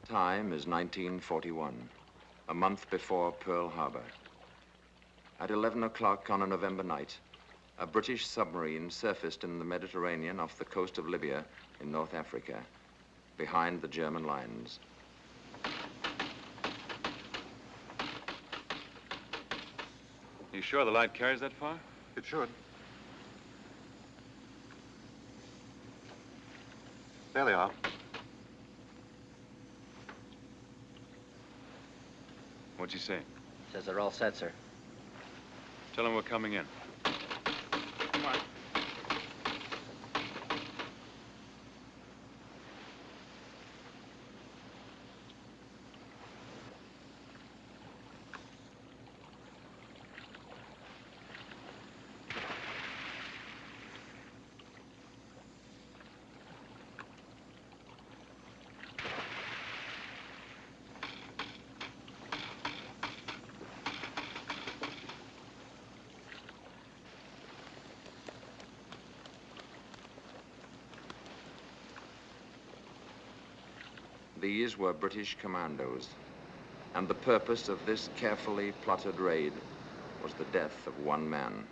Time is 1941, a month before Pearl Harbor. At 11 o'clock on a November night, a British submarine surfaced in the Mediterranean off the coast of Libya in North Africa, behind the German lines. You sure the light carries that far? It should. There they are. What'd you say? Says they're all set, sir. Tell them we're coming in. Come on. These were British commandos, and the purpose of this carefully plotted raid was the death of one man.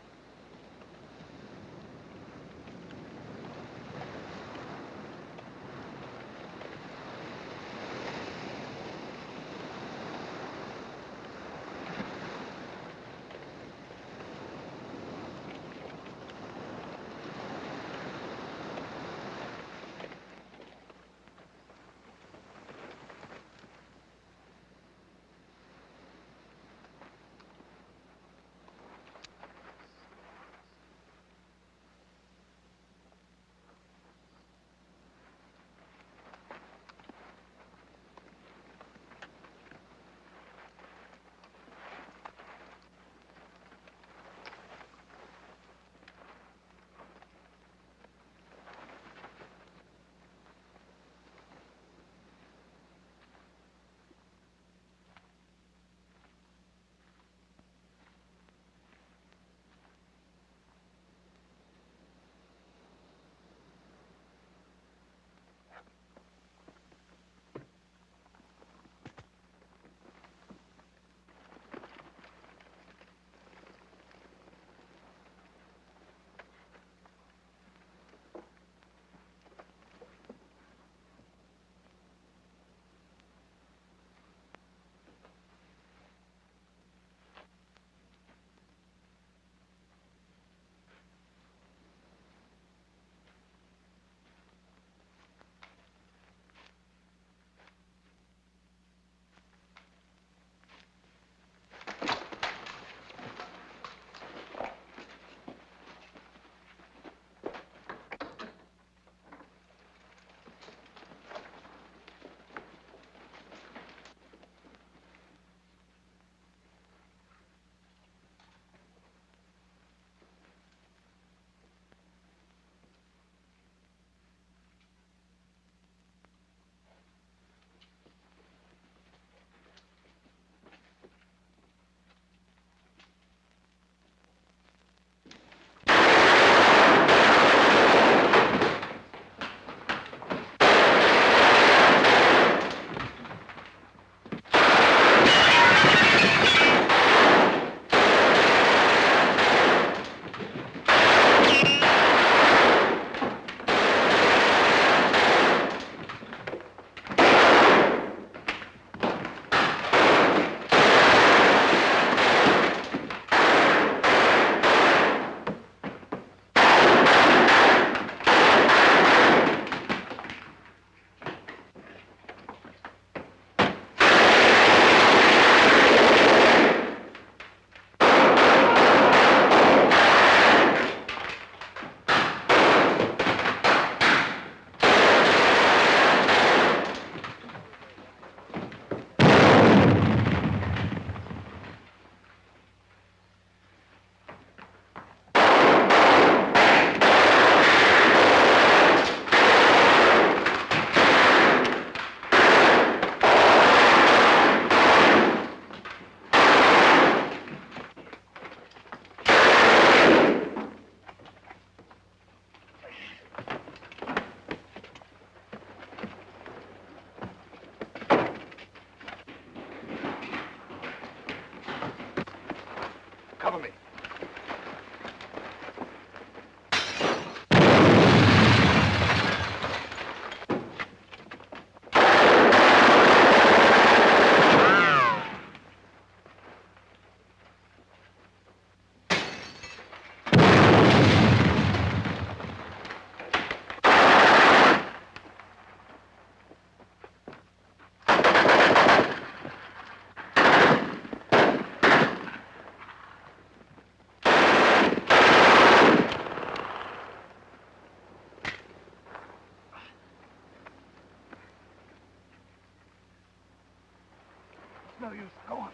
no use. Go on.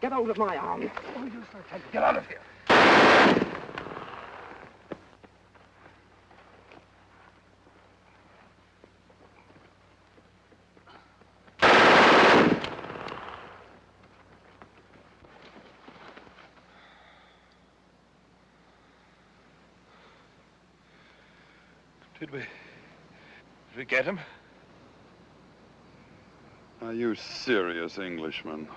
Get out of my arms. No use, I tell you. Get out of here. Did we get him? Are you serious, Englishman?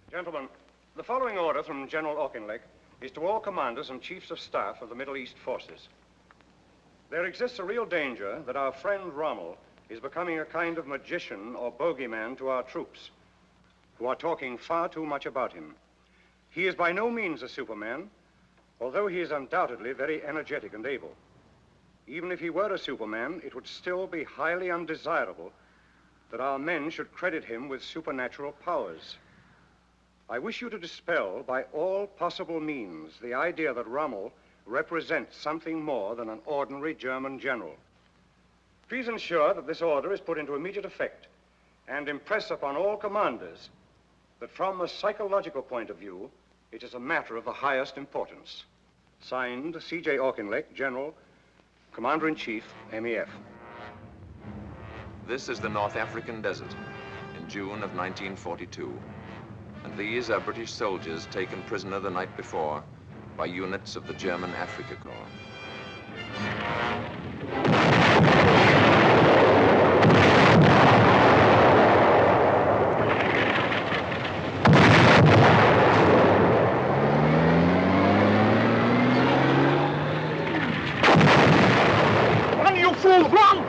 Gentlemen, the following order from General Auchinleck is to all commanders and chiefs of staff of the Middle East forces. There exists a real danger that our friend Rommel is becoming a kind of magician or bogeyman to our troops, who are talking far too much about him. He is by no means a Superman, although he is undoubtedly very energetic and able. Even if he were a Superman, it would still be highly undesirable that our men should credit him with supernatural powers. I wish you to dispel by all possible means the idea that Rommel represents something more than an ordinary German general. Please ensure that this order is put into immediate effect and impress upon all commanders that from a psychological point of view, it is a matter of the highest importance. Signed, C.J. Auchinleck, General, Commander-in-Chief, MEF. This is the North African desert in June of 1942. And these are British soldiers taken prisoner the night before by units of the German Afrika Korps. Run, you fool! Run!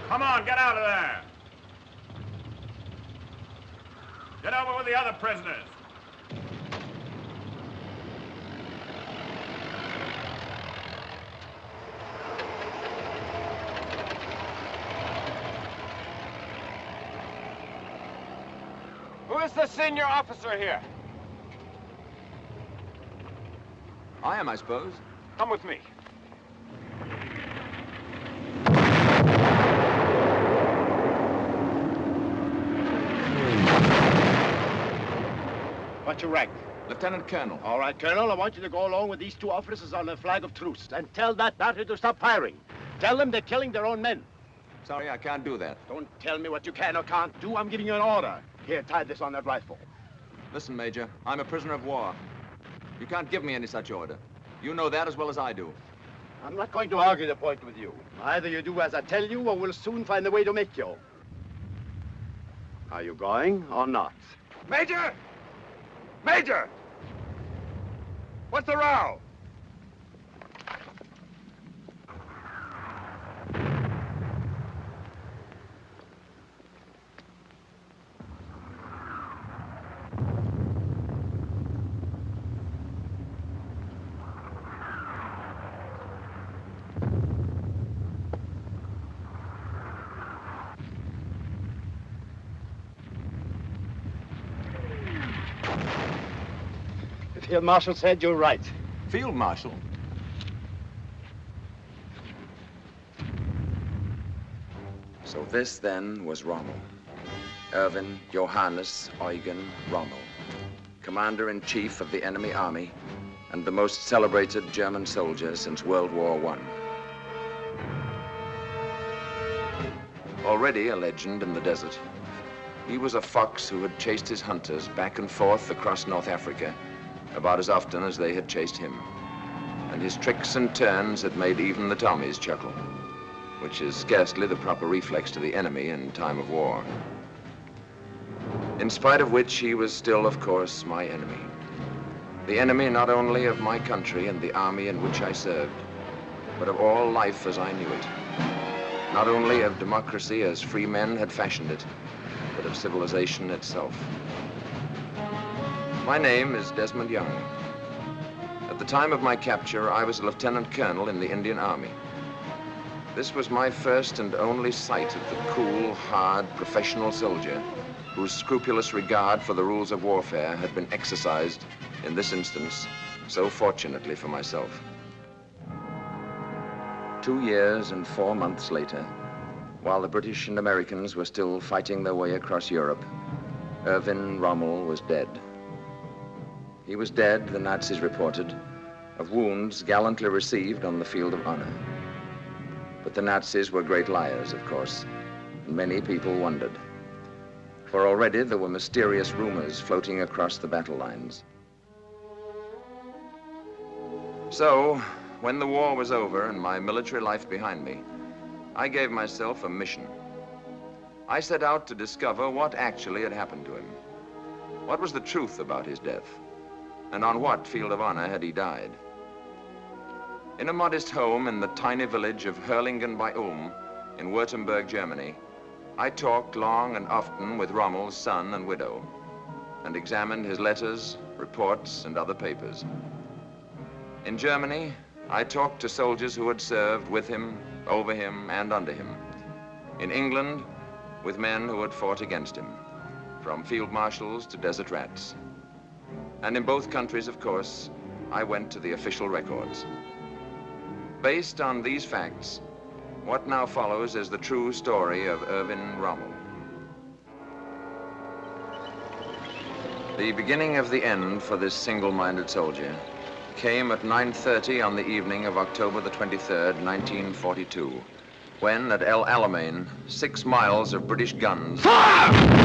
Come on, get out of there. Get over with the other prisoners. Who is the senior officer here? I am, I suppose. Come with me. What's your rank? Lieutenant Colonel. All right, Colonel, I want you to go along with these two officers on a flag of truce and tell that battery to stop firing. Tell them they're killing their own men. Sorry, I can't do that. Don't tell me what you can or can't do. I'm giving you an order. Here, tie this on that rifle. Listen, Major, I'm a prisoner of war. You can't give me any such order. You know that as well as I do. I'm not going to argue the point with you. Either you do as I tell you, or we'll soon find a way to make you. Are you going or not? Major! Major! What's the row? Field Marshal said you're right. Field Marshal? So this, then, was Rommel. Erwin Johannes Eugen Rommel, Commander-in-Chief of the enemy army and the most celebrated German soldier since World War I. Already a legend in the desert, he was a fox who had chased his hunters back and forth across North Africa about as often as they had chased him. And his tricks and turns had made even the Tommies chuckle, which is scarcely the proper reflex to the enemy in time of war. In spite of which, he was still, of course, my enemy. The enemy not only of my country and the army in which I served, but of all life as I knew it. Not only of democracy as free men had fashioned it, but of civilization itself. My name is Desmond Young. At the time of my capture, I was a lieutenant colonel in the Indian Army. This was my first and only sight of the cool, hard, professional soldier whose scrupulous regard for the rules of warfare had been exercised, in this instance, so fortunately for myself. 2 years and 4 months later, while the British and Americans were still fighting their way across Europe, Erwin Rommel was dead. He was dead, the Nazis reported, of wounds gallantly received on the field of honor. But the Nazis were great liars, of course, and many people wondered. For already there were mysterious rumors floating across the battle lines. So, when the war was over and my military life behind me, I gave myself a mission. I set out to discover what actually had happened to him. What was the truth about his death? And on what field of honor had he died? In a modest home in the tiny village of Hurlingen bei Ulm in Württemberg, Germany, I talked long and often with Rommel's son and widow and examined his letters, reports, and other papers. In Germany, I talked to soldiers who had served with him, over him, and under him. In England, with men who had fought against him, from field marshals to desert rats. And in both countries, of course, I went to the official records. Based on these facts, what now follows is the true story of Erwin Rommel. The beginning of the end for this single-minded soldier came at 9:30 on the evening of October the 23rd, 1942, when at El Alamein, 6 miles of British guns... Fire!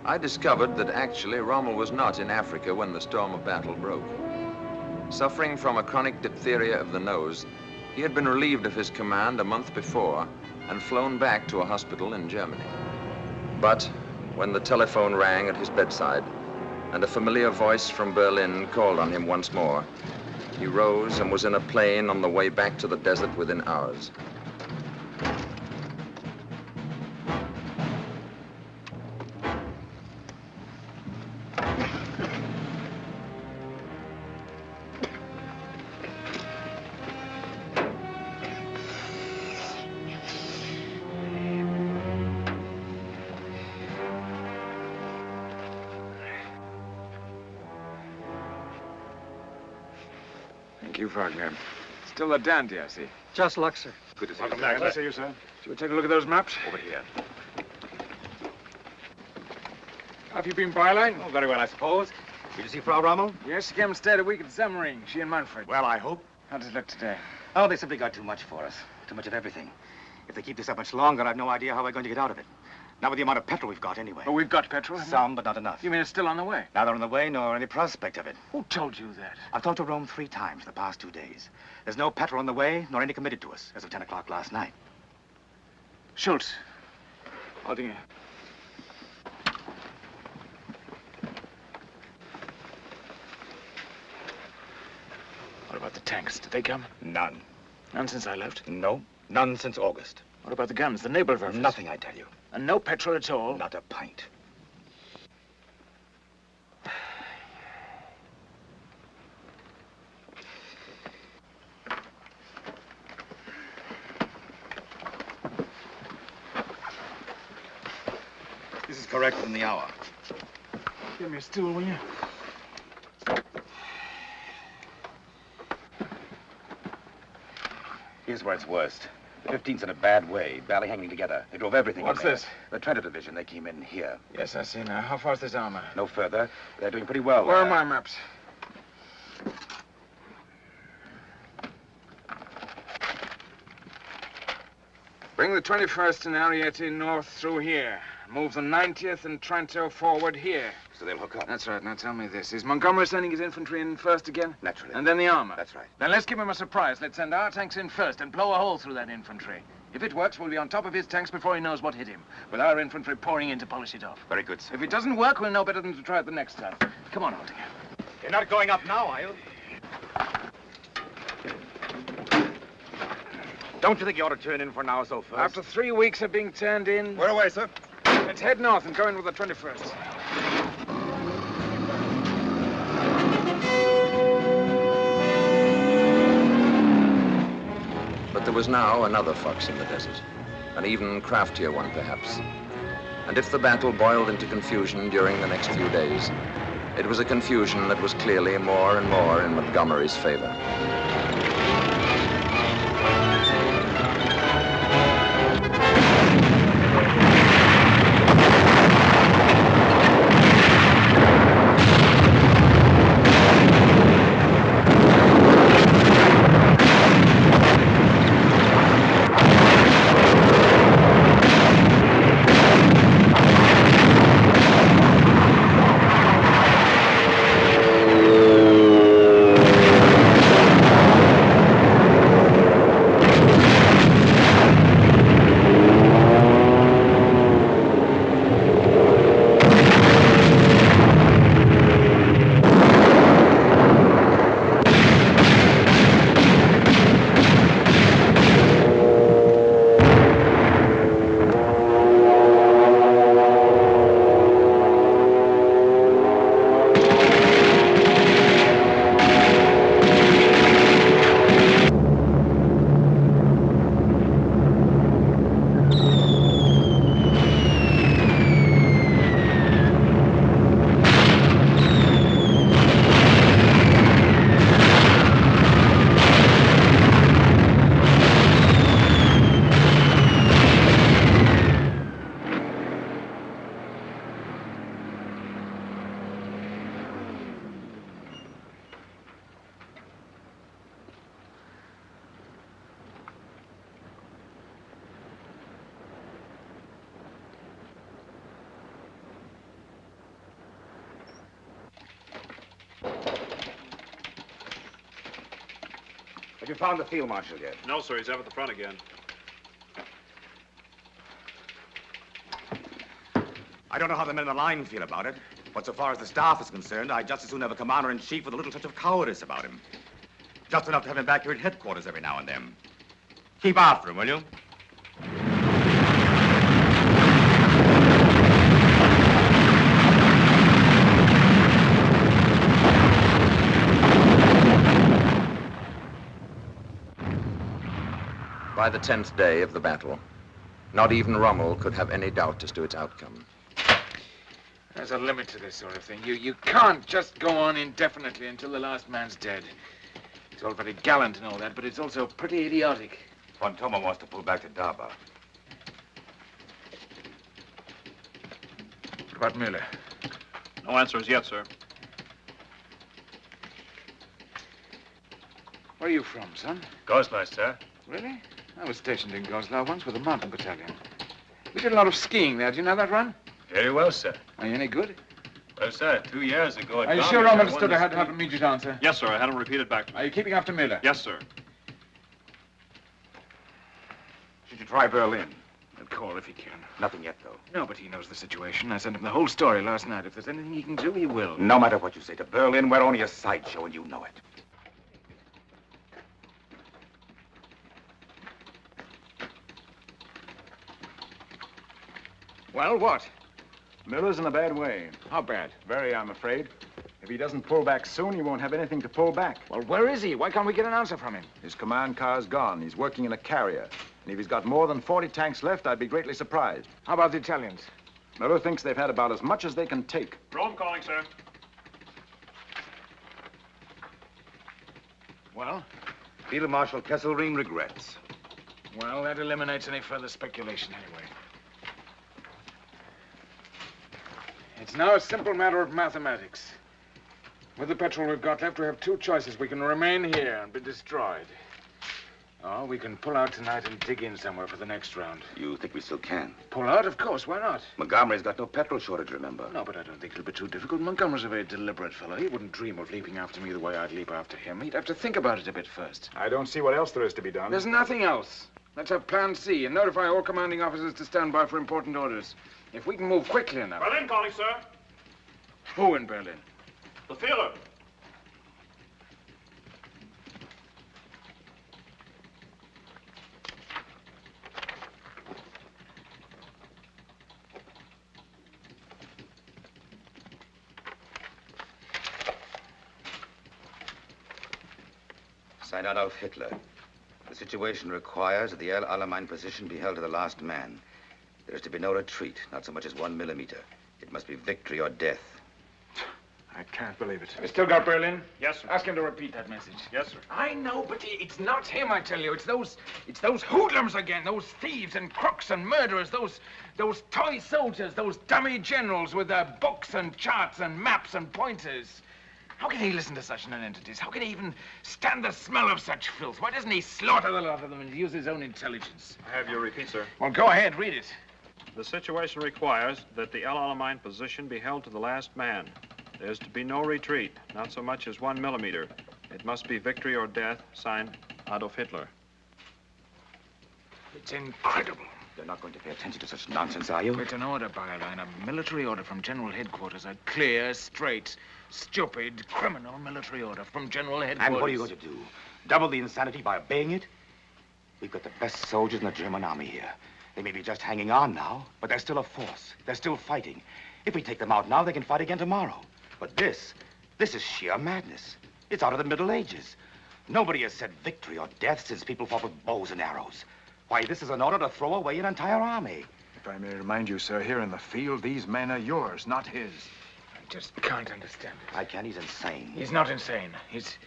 I discovered that actually Rommel was not in Africa when the storm of battle broke. Suffering from a chronic diphtheria of the nose, he had been relieved of his command a month before and flown back to a hospital in Germany. But when the telephone rang at his bedside and a familiar voice from Berlin called on him once more, he rose and was in a plane on the way back to the desert within hours. Thank you, Wagner. Still a dandy, I see. Just luck, sir. Good to see Welcome you. back. Good to see you, sir. Shall we take a look at those maps? Over here. Have you been byline? Oh, very well, I suppose. Did you see Frau Rommel? Yes, she came and stayed a week at Semmering, she and Manfred. Well, I hope. How does it look today? Oh, they simply got too much for us. Too much of everything. If they keep this up much longer, I've no idea how we're going to get out of it. Not with the amount of petrol we've got, anyway. Oh, we've got petrol, haven't Some, but not enough. we? You mean it's still on the way? Neither on the way nor any prospect of it. Who told you that? I've talked to Rome 3 times in the past 2 days. There's no petrol on the way, nor any committed to us, as of 10 o'clock last night. Schultz. Aldinger. What about the tanks? Did they come? None. None since I left? No, none since August. What about the guns, the Nebelwerfers? Nothing, I tell you. And no petrol at all? Not a pint. This is correct in the hour. Give me a stool, will you? Here's where it's worst. The 15th's in a bad way, barely hanging together. They drove everything What's in there. this? The Treader Division, they came in here. Yes, I see now. How far's this armor? No further. They're doing pretty well. Where are my maps? Bring the 21st and Ariete north through here. Move the 90th and Trento forward here. So they'll hook up. That's right. Now tell me this. Is Montgomery sending his infantry in first again? Naturally. And then the armor? That's right. Then let's give him a surprise. Let's send our tanks in first and blow a hole through that infantry. If it works, we'll be on top of his tanks before he knows what hit him, with our infantry pouring in to polish it off. Very good, sir. If it doesn't work, we'll know better than to try it the next time. Come on, Aldinger. You're not going up now, are you? Don't you think you ought to turn in for an hour so first? After 3 weeks of being turned in... Where away, sir? Let's head north and go in with the 21st. But there was now another fox in the desert, an even craftier one, perhaps. And if the battle boiled into confusion during the next few days, it was a confusion that was clearly more and more in Montgomery's favor. Have you found the field marshal yet? No, sir. He's up at the front again. I don't know how the men in the line feel about it, but so far as the staff is concerned, I'd just as soon have a commander-in-chief with a little touch of cowardice about him. Just enough to have him back here at headquarters every now and then. Keep after him, will you? By the 10th day of the battle, not even Rommel could have any doubt as to its outcome. There's a limit to this sort of thing. You can't just go on indefinitely until the last man's dead. It's all very gallant and all that, but it's also pretty idiotic. Fontoma wants to pull back to Daba. What about Miller? No answers yet, sir. Where are you from, son? Goslar, sir. Really? I was stationed in Goslar once with a mountain battalion. We did a lot of skiing there. Do you know that run? Very well, sir. Are you any good? Well, sir, 2 years ago... Are you sure I'm understood I had to have an immediate answer? Yes, sir. I had him repeated back to me. Are you keeping after Miller? Yes, sir. Should you try Berlin? He'll call if he can. Nothing yet, though. No, but he knows the situation. I sent him the whole story last night. If there's anything he can do, he will. No matter what you say to Berlin, we're only a sideshow, and you know it. Well, what? Miller's in a bad way. How bad? Very, I'm afraid. If he doesn't pull back soon, he won't have anything to pull back. Well, where is he? Why can't we get an answer from him? His command car's gone. He's working in a carrier. And if he's got more than 40 tanks left, I'd be greatly surprised. How about the Italians? Miller thinks they've had about as much as they can take. Rome calling, sir. Well? Field Marshal Kesselring regrets. Well, that eliminates any further speculation anyway. It's now a simple matter of mathematics. With the petrol we've got left, we have two choices. We can remain here and be destroyed. Or we can pull out tonight and dig in somewhere for the next round. You think we still can? Pull out? Of course. Why not? Montgomery's got no petrol shortage, remember? No, but I don't think it'll be too difficult. Montgomery's a very deliberate fellow. He wouldn't dream of leaping after me the way I'd leap after him. He'd have to think about it a bit first. I don't see what else there is to be done. There's nothing else. Let's have plan C and notify all commanding officers to stand by for important orders. If we can move quickly enough. Berlin calling, sir. Who in Berlin? The Führer. Signed Adolf Hitler. The situation requires that the El Alamein position be held to the last man. There is to be no retreat, not so much as 1 millimeter. It must be victory or death. I can't believe it. We still got Berlin? Yes, sir. Ask him to repeat that message. Yes, sir. I know, but it's not him, I tell you. It's those hoodlums again, those thieves and crooks and murderers, those toy soldiers, those dummy generals with their books and charts and maps and pointers. How can he listen to such nonentities? How can he even stand the smell of such filth? Why doesn't he slaughter the lot of them and use his own intelligence? I have your repeat, sir. Well, go ahead, read it. The situation requires that the El Alamein position be held to the last man. There's to be no retreat, not so much as 1 millimeter. It must be victory or death, signed Adolf Hitler. It's incredible. You're not going to pay attention to such nonsense, are you? It's an order, Byline, a military order from General Headquarters. A clear, straight, stupid, criminal military order from General Headquarters. And what are you going to do? Double the insanity by obeying it? We've got the best soldiers in the German army here. They may be just hanging on now, but they're still a force. They're still fighting. If we take them out now, they can fight again tomorrow. But this is sheer madness. It's out of the Middle Ages. Nobody has said victory or death since people fought with bows and arrows. Why, this is an order to throw away an entire army. If I may remind you, sir, here in the field, these men are yours, not his. I just can't understand it. I can. He's insane. He's not insane. He's...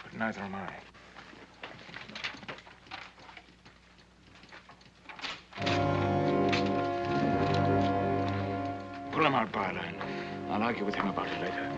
But neither am I. Pull him out, Byline. I'll argue with him about it later.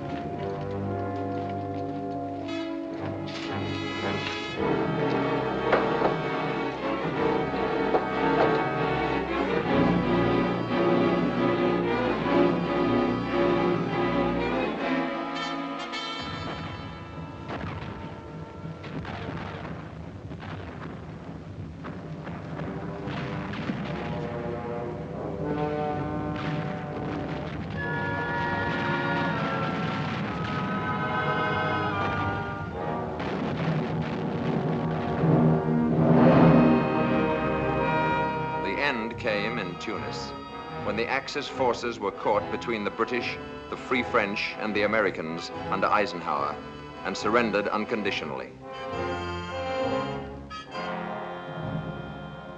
Came in Tunis, when the Axis forces were caught between the British, the Free French, and the Americans under Eisenhower, and surrendered unconditionally.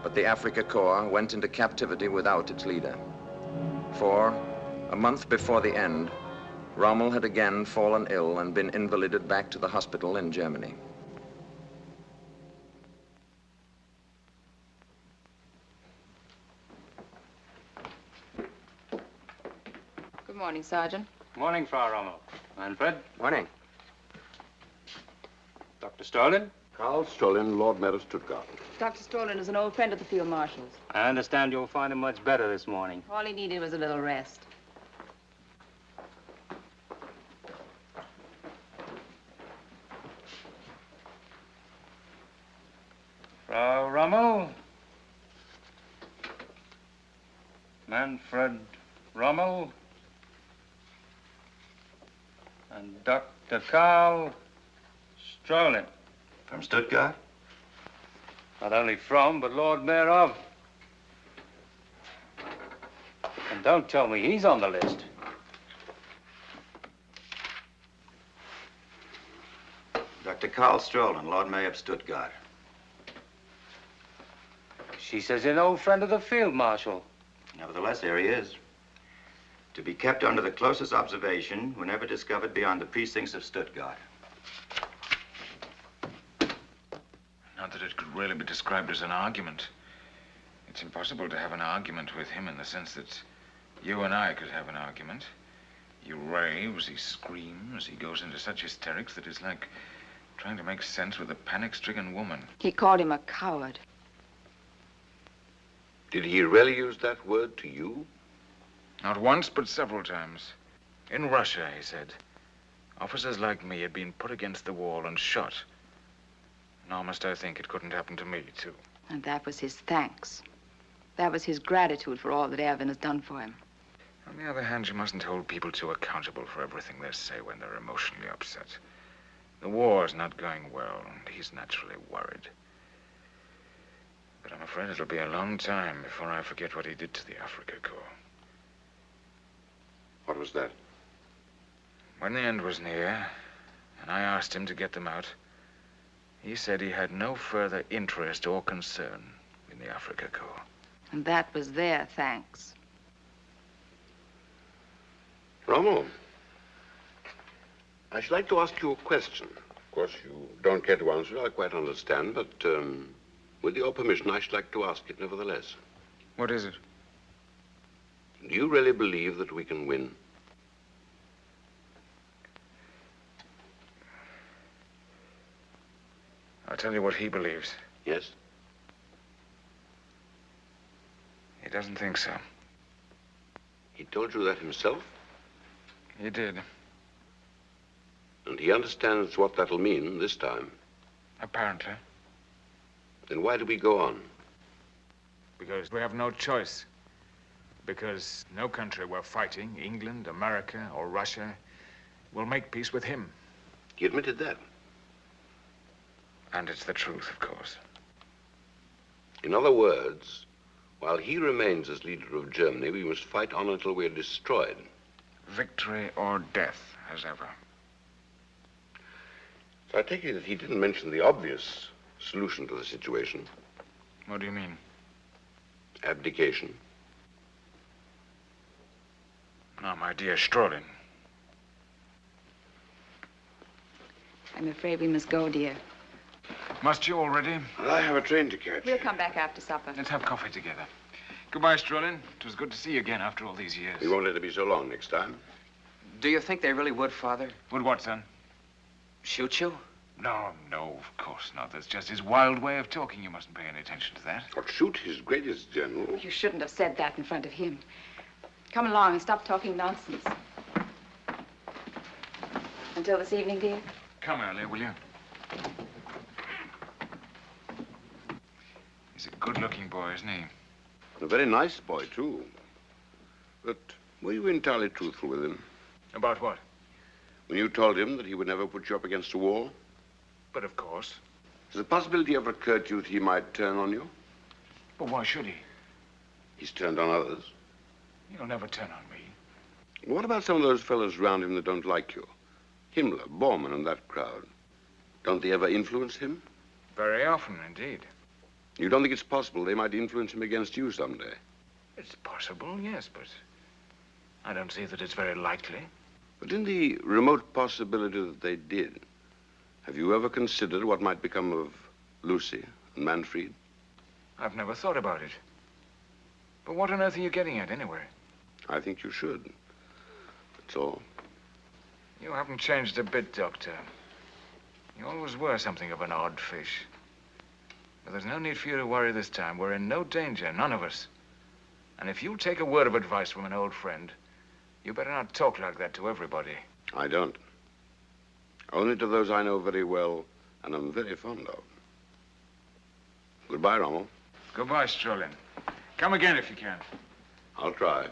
But the Africa Corps went into captivity without its leader. For, a month before the end, Rommel had again fallen ill and been invalided back to the hospital in Germany. Good morning, Sergeant. Morning, Frau Rommel. Manfred. Morning. Dr. Stolen. Karl Stolen, Lord Mayor of Stuttgart. Dr. Sloane is an old friend of the Field Marshal's. I understand you'll find him much better this morning. All he needed was a little rest. Frau Rommel. Manfred Rommel. And Dr. Carl Sloane. From Stuttgart? Not only from, but Lord Mayor of. And don't tell me he's on the list. Dr. Carl Sloane, Lord Mayor of Stuttgart. She says you're an old friend of the Field Marshal. Nevertheless, there he is. To be kept under the closest observation whenever discovered beyond the precincts of Stuttgart. Not that it could really be described as an argument. It's impossible to have an argument with him in the sense that you and I could have an argument. He raves, he screams, he goes into such hysterics that it's like trying to make sense with a panic-stricken woman. He called him a coward. Did he really use that word to you? Not once, but several times. In Russia, he said, officers like me had been put against the wall and shot. Nor must I think it couldn't happen to me, too. And that was his thanks. That was his gratitude for all that Erwin has done for him. On the other hand, you mustn't hold people too accountable for everything they say when they're emotionally upset. The war's not going well, and he's naturally worried. But I'm afraid it'll be a long time before I forget what he did to the Africa Corps. What was that? When the end was near, and I asked him to get them out, he said he had no further interest or concern in the Africa Corps. And that was their thanks. Rommel, I should like to ask you a question. Of course, you don't care to answer it, I quite understand, but with your permission, I should like to ask it nevertheless. What is it? Do you really believe that we can win? I'll tell you what he believes. Yes? He doesn't think so. He told you that himself? He did. And he understands what that'll mean this time. Apparently. Then why do we go on? Because we have no choice. Because no country we're fighting, England, America, or Russia, will make peace with him. He admitted that. And it's the truth, of course. In other words, while he remains as leader of Germany, we must fight on until we're destroyed. Victory or death, as ever. So I take it that he didn't mention the obvious solution to the situation. What do you mean? Abdication. No, my dear Strolin. I'm afraid we must go, dear. Must you already? I have a train to catch. We'll come back after supper. Let's have coffee together. Goodbye, Strolin. It was good to see you again after all these years. We won't let it be so long next time. Do you think they really would, Father? Would what, son? Shoot you? No, of course not. That's just his wild way of talking. You mustn't pay any attention to that. Or shoot his greatest general. You shouldn't have said that in front of him. Come along and stop talking nonsense. Until this evening, dear? Come earlier, will you? He's a good-looking boy, isn't he? A very nice boy, too. But were you entirely truthful with him? About what? When you told him that he would never put you up against a wall? But of course. Has the possibility ever occurred to you that he might turn on you? But why should he? He's turned on others. He'll never turn on me. What about some of those fellows around him that don't like you? Himmler, Bormann, and that crowd. Don't they ever influence him? Very often, indeed. You don't think it's possible they might influence him against you someday? It's possible, yes, but I don't see that it's very likely. But in the remote possibility that they did, have you ever considered what might become of Lucy and Manfred? I've never thought about it. But what on earth are you getting at, anyway? I think you should. That's all. You haven't changed a bit, Doctor. You always were something of an odd fish. But there's no need for you to worry this time. We're in no danger, none of us. And if you'll take a word of advice from an old friend, you better not talk like that to everybody. I don't. Only to those I know very well and am very fond of. Goodbye, Rommel. Goodbye, Strolin. Come again if you can. I'll try.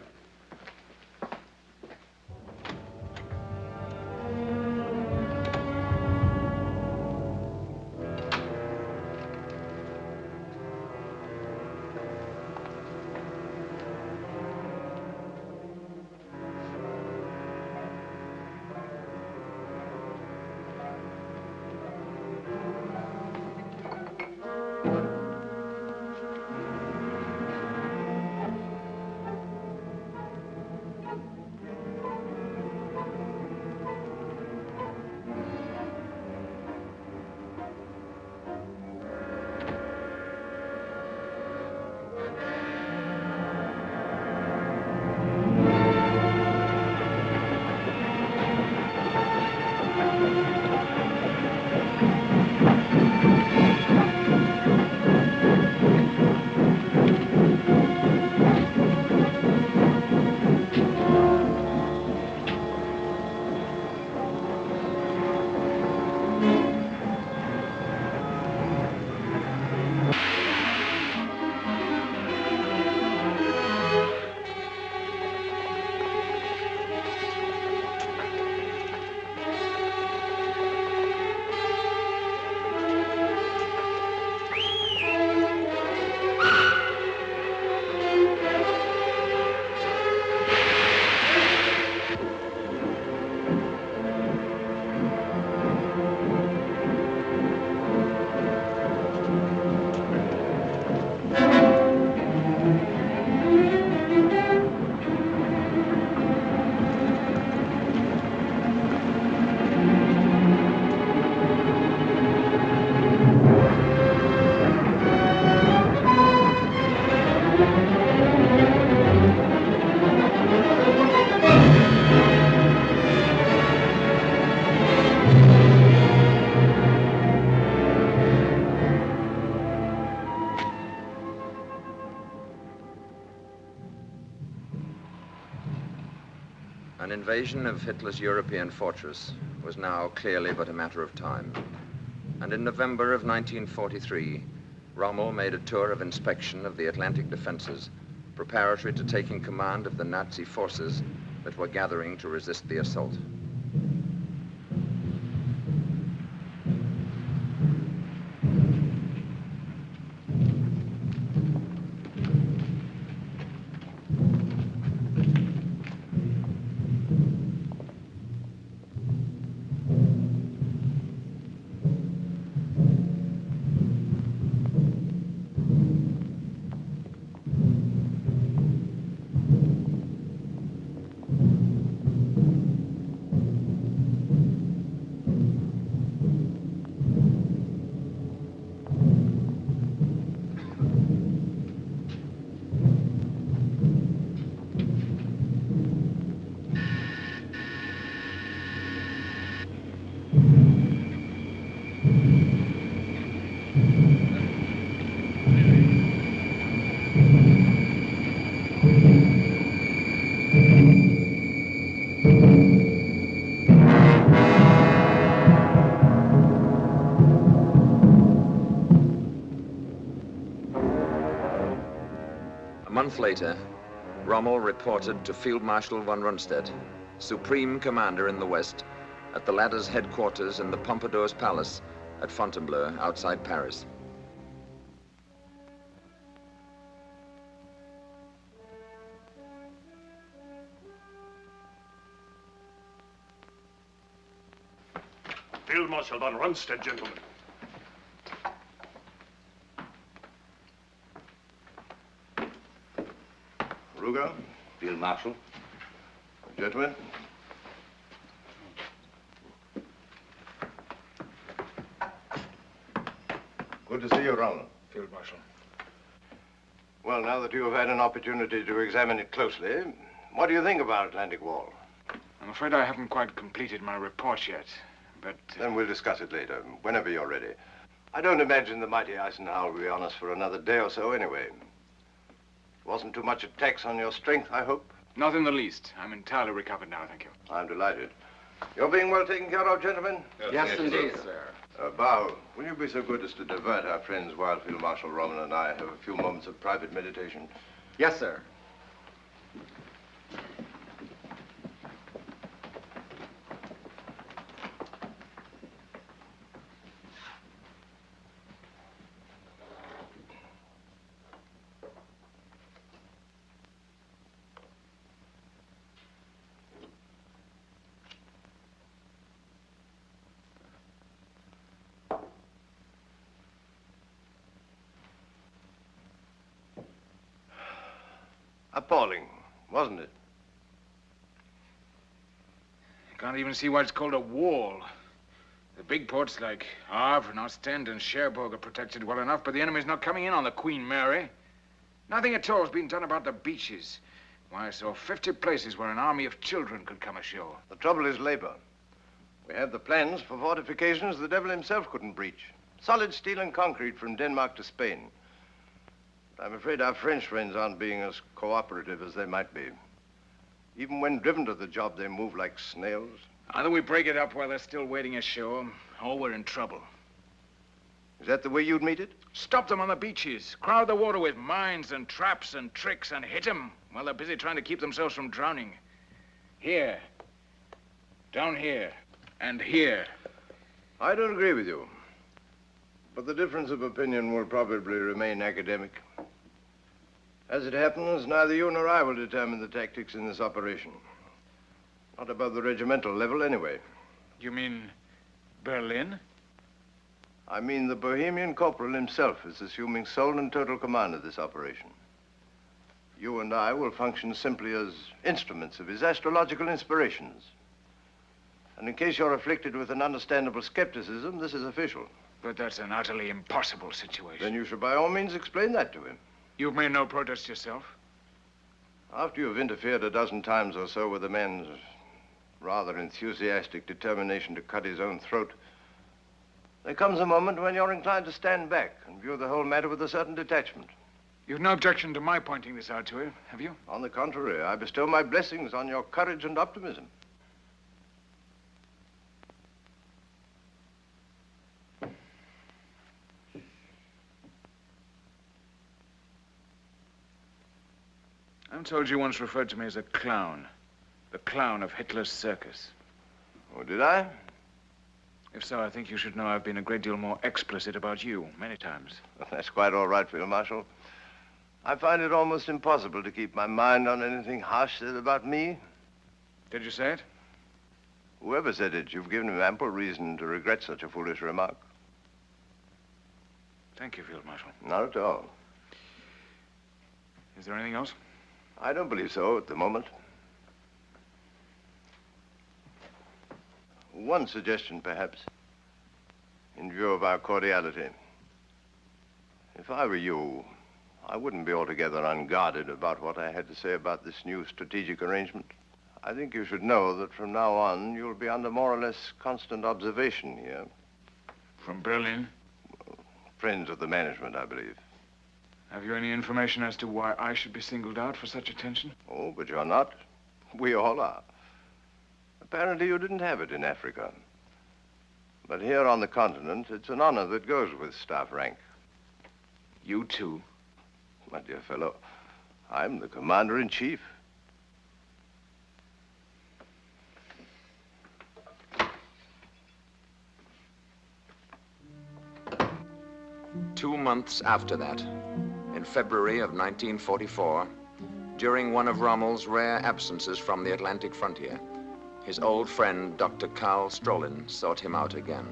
An invasion of Hitler's European fortress was now clearly but a matter of time. And in November of 1943, Rommel made a tour of inspection of the Atlantic defenses, preparatory to taking command of the Nazi forces that were gathering to resist the assault. A month later, Rommel reported to Field Marshal von Rundstedt, supreme commander in the West, at the latter's headquarters in the Pompadour's Palace at Fontainebleau, outside Paris. Field Marshal von Rundstedt, gentlemen. Ruger, Field Marshal. Gentlemen. Good to see you, Rommel. Field Marshal. Well, now that you have had an opportunity to examine it closely, what do you think about Atlantic Wall? I'm afraid I haven't quite completed my report yet, but... Then we'll discuss it later, whenever you're ready. I don't imagine the mighty Eisenhower will be on us for another day or so anyway. Wasn't too much a tax on your strength, I hope? Not in the least. I'm entirely recovered now, thank you. I'm delighted. You're being well taken care of, gentlemen? Yes, indeed, sir. Bow, will you be so good as to divert our friends while Field Marshal Roman and I have a few moments of private meditation? Yes, sir. Appalling, wasn't it? You can't even see why it's called a wall. The big ports like Havre and Ostend and Cherbourg are protected well enough, but the enemy's not coming in on the Queen Mary. Nothing at all has been done about the beaches. Why, I saw 50 places where an army of children could come ashore. The trouble is labor. We have the plans for fortifications the devil himself couldn't breach. Solid steel and concrete from Denmark to Spain. I'm afraid our French friends aren't being as cooperative as they might be. Even when driven to the job, they move like snails. Either we break it up while they're still waiting ashore, or we're in trouble. Is that the way you'd meet it? Stop them on the beaches. Crowd the water with mines and traps and tricks and hit them while they're busy trying to keep themselves from drowning. Here, down here, and here. I don't agree with you. But the difference of opinion will probably remain academic. As it happens, neither you nor I will determine the tactics in this operation. Not above the regimental level, anyway. You mean Berlin? I mean the Bohemian corporal himself is assuming sole and total command of this operation. You and I will function simply as instruments of his astrological inspirations. And in case you're afflicted with an understandable skepticism, this is official. But that's an utterly impossible situation. Then you should by all means explain that to him. You've made no protest yourself? After you've interfered a dozen times or so with a man's rather enthusiastic determination to cut his own throat, there comes a moment when you're inclined to stand back and view the whole matter with a certain detachment. You've no objection to my pointing this out to him, have you? On the contrary, I bestow my blessings on your courage and optimism. I'm told you once referred to me as a clown. The clown of Hitler's circus. Oh, did I? If so, I think you should know I've been a great deal more explicit about you, many times. Well, that's quite all right, Field Marshal. I find it almost impossible to keep my mind on anything harsh said about me. Did you say it? Whoever said it, you've given him ample reason to regret such a foolish remark. Thank you, Field Marshal. Not at all. Is there anything else? I don't believe so at the moment. One suggestion, perhaps, in view of our cordiality. If I were you, I wouldn't be altogether unguarded about what I had to say about this new strategic arrangement. I think you should know that from now on, you'll be under more or less constant observation here. From Berlin? Friends of the management, I believe. Have you any information as to why I should be singled out for such attention? Oh, but you're not. We all are. Apparently you didn't have it in Africa. But here on the continent, it's an honor that goes with staff rank. You too? My dear fellow, I'm the commander-in-chief. Two months after that, in February of 1944, during one of Rommel's rare absences from the Atlantic frontier, his old friend, Dr. Carl Sloane, sought him out again.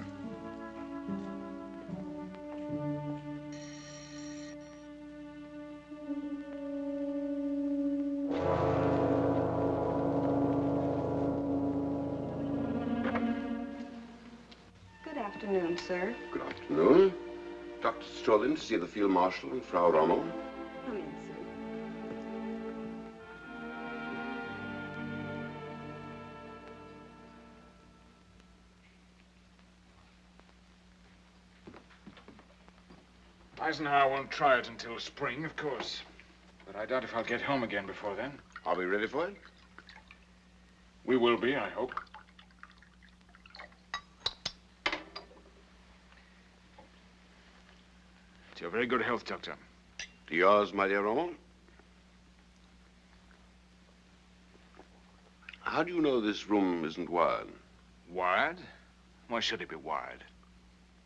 Good afternoon, sir. Good afternoon. Dr. Sloane to see the Field Marshal and Frau Rommel. Come in, sir. Eisenhower won't try it until spring, of course. But I doubt if I'll get home again before then. Are we ready for it? We will be, I hope. To your very good health, Doctor. To yours, my dear Rommel. How do you know this room isn't wired? Wired? Why should it be wired?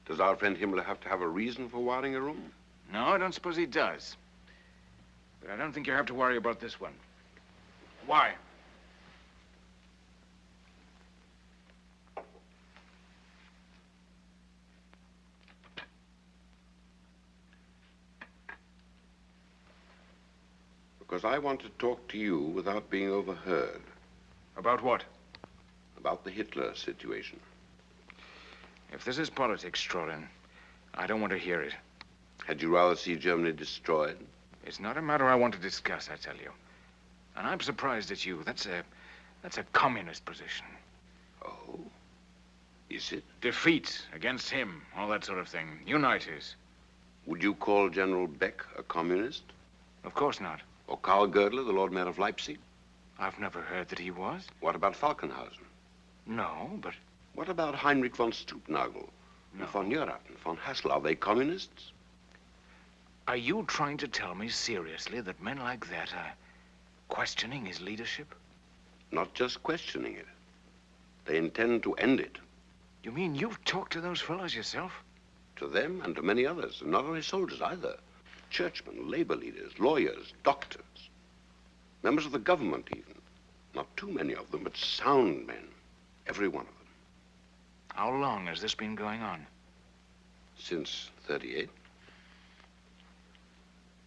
Does our friend Himmler have to have a reason for wiring a room? No, I don't suppose he does. But I don't think you have to worry about this one. Why? Because I want to talk to you without being overheard. About what? About the Hitler situation. If this is politics, Sloane, I don't want to hear it. Had you rather see Germany destroyed? It's not a matter I want to discuss, I tell you. And I'm surprised at you. That's a communist position. Oh? Is it? Defeat against him, all that sort of thing. Unite us. Would you call General Beck a communist? Of course not. Or Karl Girdler, the Lord Mayor of Leipzig? I've never heard that he was. What about Falkenhausen? No, but... What about Heinrich von Stupnagel? No. And von Neurath and von Hassel? Are they communists? Are you trying to tell me seriously that men like that are questioning his leadership? Not just questioning it. They intend to end it. You mean you've talked to those fellows yourself? To them and to many others, and not only soldiers either. Churchmen, labor leaders, lawyers, doctors. Members of the government even. Not too many of them, but sound men. Every one of them. How long has this been going on? Since 38.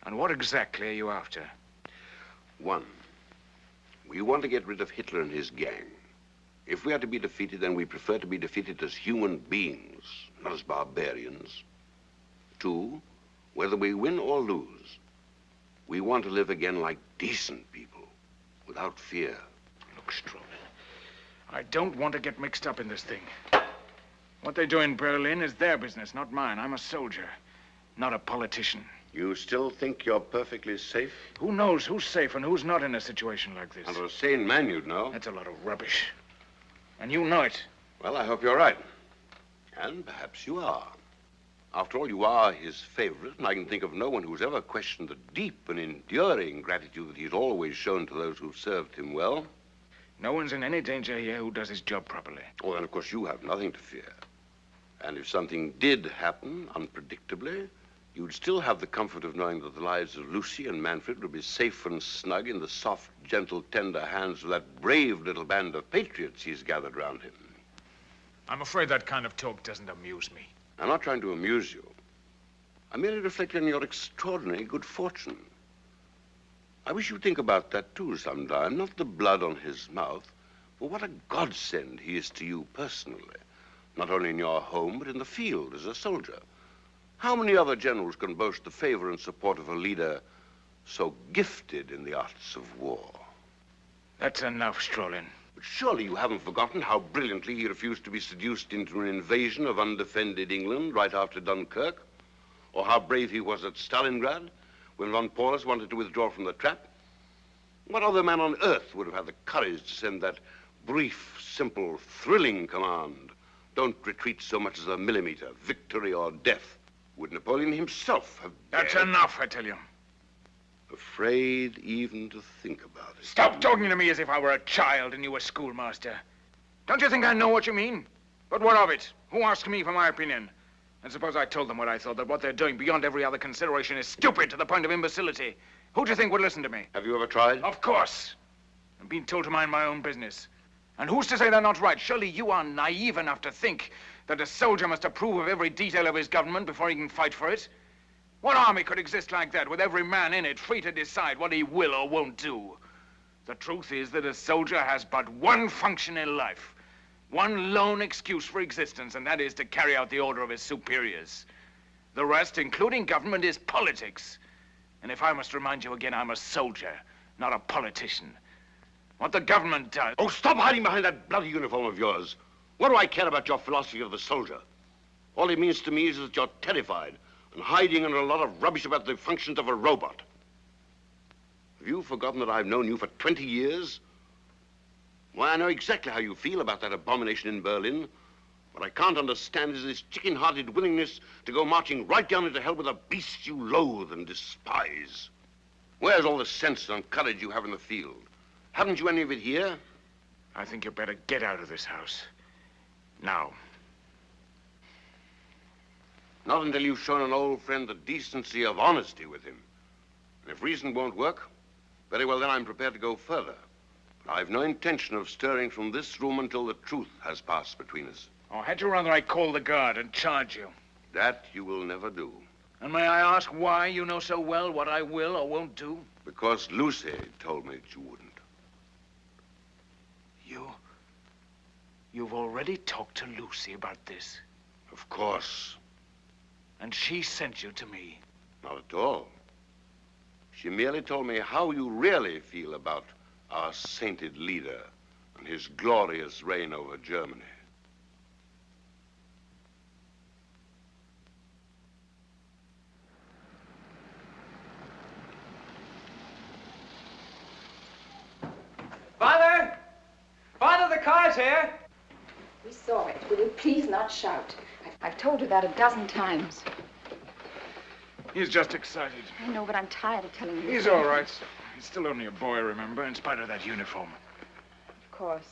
And what exactly are you after? One, we want to get rid of Hitler and his gang. If we are to be defeated, then we prefer to be defeated as human beings, not as barbarians. Two, whether we win or lose, we want to live again like decent people, without fear. Look, Sloane, I don't want to get mixed up in this thing. What they do in Berlin is their business, not mine. I'm a soldier, not a politician. You still think you're perfectly safe? Who knows who's safe and who's not in a situation like this? Under a sane man, you'd know. That's a lot of rubbish. And you know it. Well, I hope you're right. And perhaps you are. After all, you are his favorite, and I can think of no one who's ever questioned the deep and enduring gratitude that he's always shown to those who've served him well. No one's in any danger here who does his job properly. Oh, then, of course, you have nothing to fear. And if something did happen unpredictably, you'd still have the comfort of knowing that the lives of Lucy and Manfred would be safe and snug in the soft, gentle, tender hands of that brave little band of patriots he's gathered round him. I'm afraid that kind of talk doesn't amuse me. I'm not trying to amuse you. I'm merely reflecting on your extraordinary good fortune. I wish you'd think about that, too, sometime. Not the blood on his mouth, but what a godsend he is to you personally. Not only in your home, but in the field as a soldier. How many other generals can boast the favor and support of a leader so gifted in the arts of war? That's enough, Sloane. But surely you haven't forgotten how brilliantly he refused to be seduced into an invasion of undefended England right after Dunkirk? Or how brave he was at Stalingrad when von Paulus wanted to withdraw from the trap? What other man on earth would have had the courage to send that brief, simple, thrilling command? Don't retreat so much as a millimeter, victory or death. Would Napoleon himself have dared? That's enough, I tell you. Afraid even to think about it. Stop talking to me as if I were a child and you were schoolmaster. Don't you think I know what you mean? But what of it? Who asked me for my opinion? And suppose I told them what I thought, that what they're doing beyond every other consideration is stupid to the point of imbecility. Who do you think would listen to me? Have you ever tried? Of course. I'm being told to mind my own business. And who's to say they're not right? Surely you are naive enough to think that a soldier must approve of every detail of his government before he can fight for it. What army could exist like that, with every man in it free to decide what he will or won't do? The truth is that a soldier has but one function in life, one lone excuse for existence, and that is to carry out the order of his superiors. The rest, including government, is politics. And if I must remind you again, I'm a soldier, not a politician. What the government does... Oh, stop hiding behind that bloody uniform of yours. What do I care about your philosophy of the soldier? All it means to me is that you're terrified and hiding under a lot of rubbish about the functions of a robot. Have you forgotten that I've known you for 20 years? Why, I know exactly how you feel about that abomination in Berlin. What I can't understand is this chicken-hearted willingness to go marching right down into hell with a beast you loathe and despise. Where's all the sense and courage you have in the field? Haven't you any of it here? I think you better get out of this house. Now. Not until you've shown an old friend the decency of honesty with him. And if reason won't work, very well, then I'm prepared to go further. But I've no intention of stirring from this room until the truth has passed between us. Or had you rather I call the guard and charge you? That you will never do. And may I ask why you know so well what I will or won't do? Because Lucy told me that you wouldn't. You've already talked to Lucy about this? Of course. And she sent you to me? Not at all. She merely told me how you really feel about our sainted leader and his glorious reign over Germany. Father! Father, the car's here! We saw it. Will you please not shout? I've told you that a dozen times. He's just excited. I know, but I'm tired of telling you. He's all right. He's still only a boy, remember, in spite of that uniform. Of course.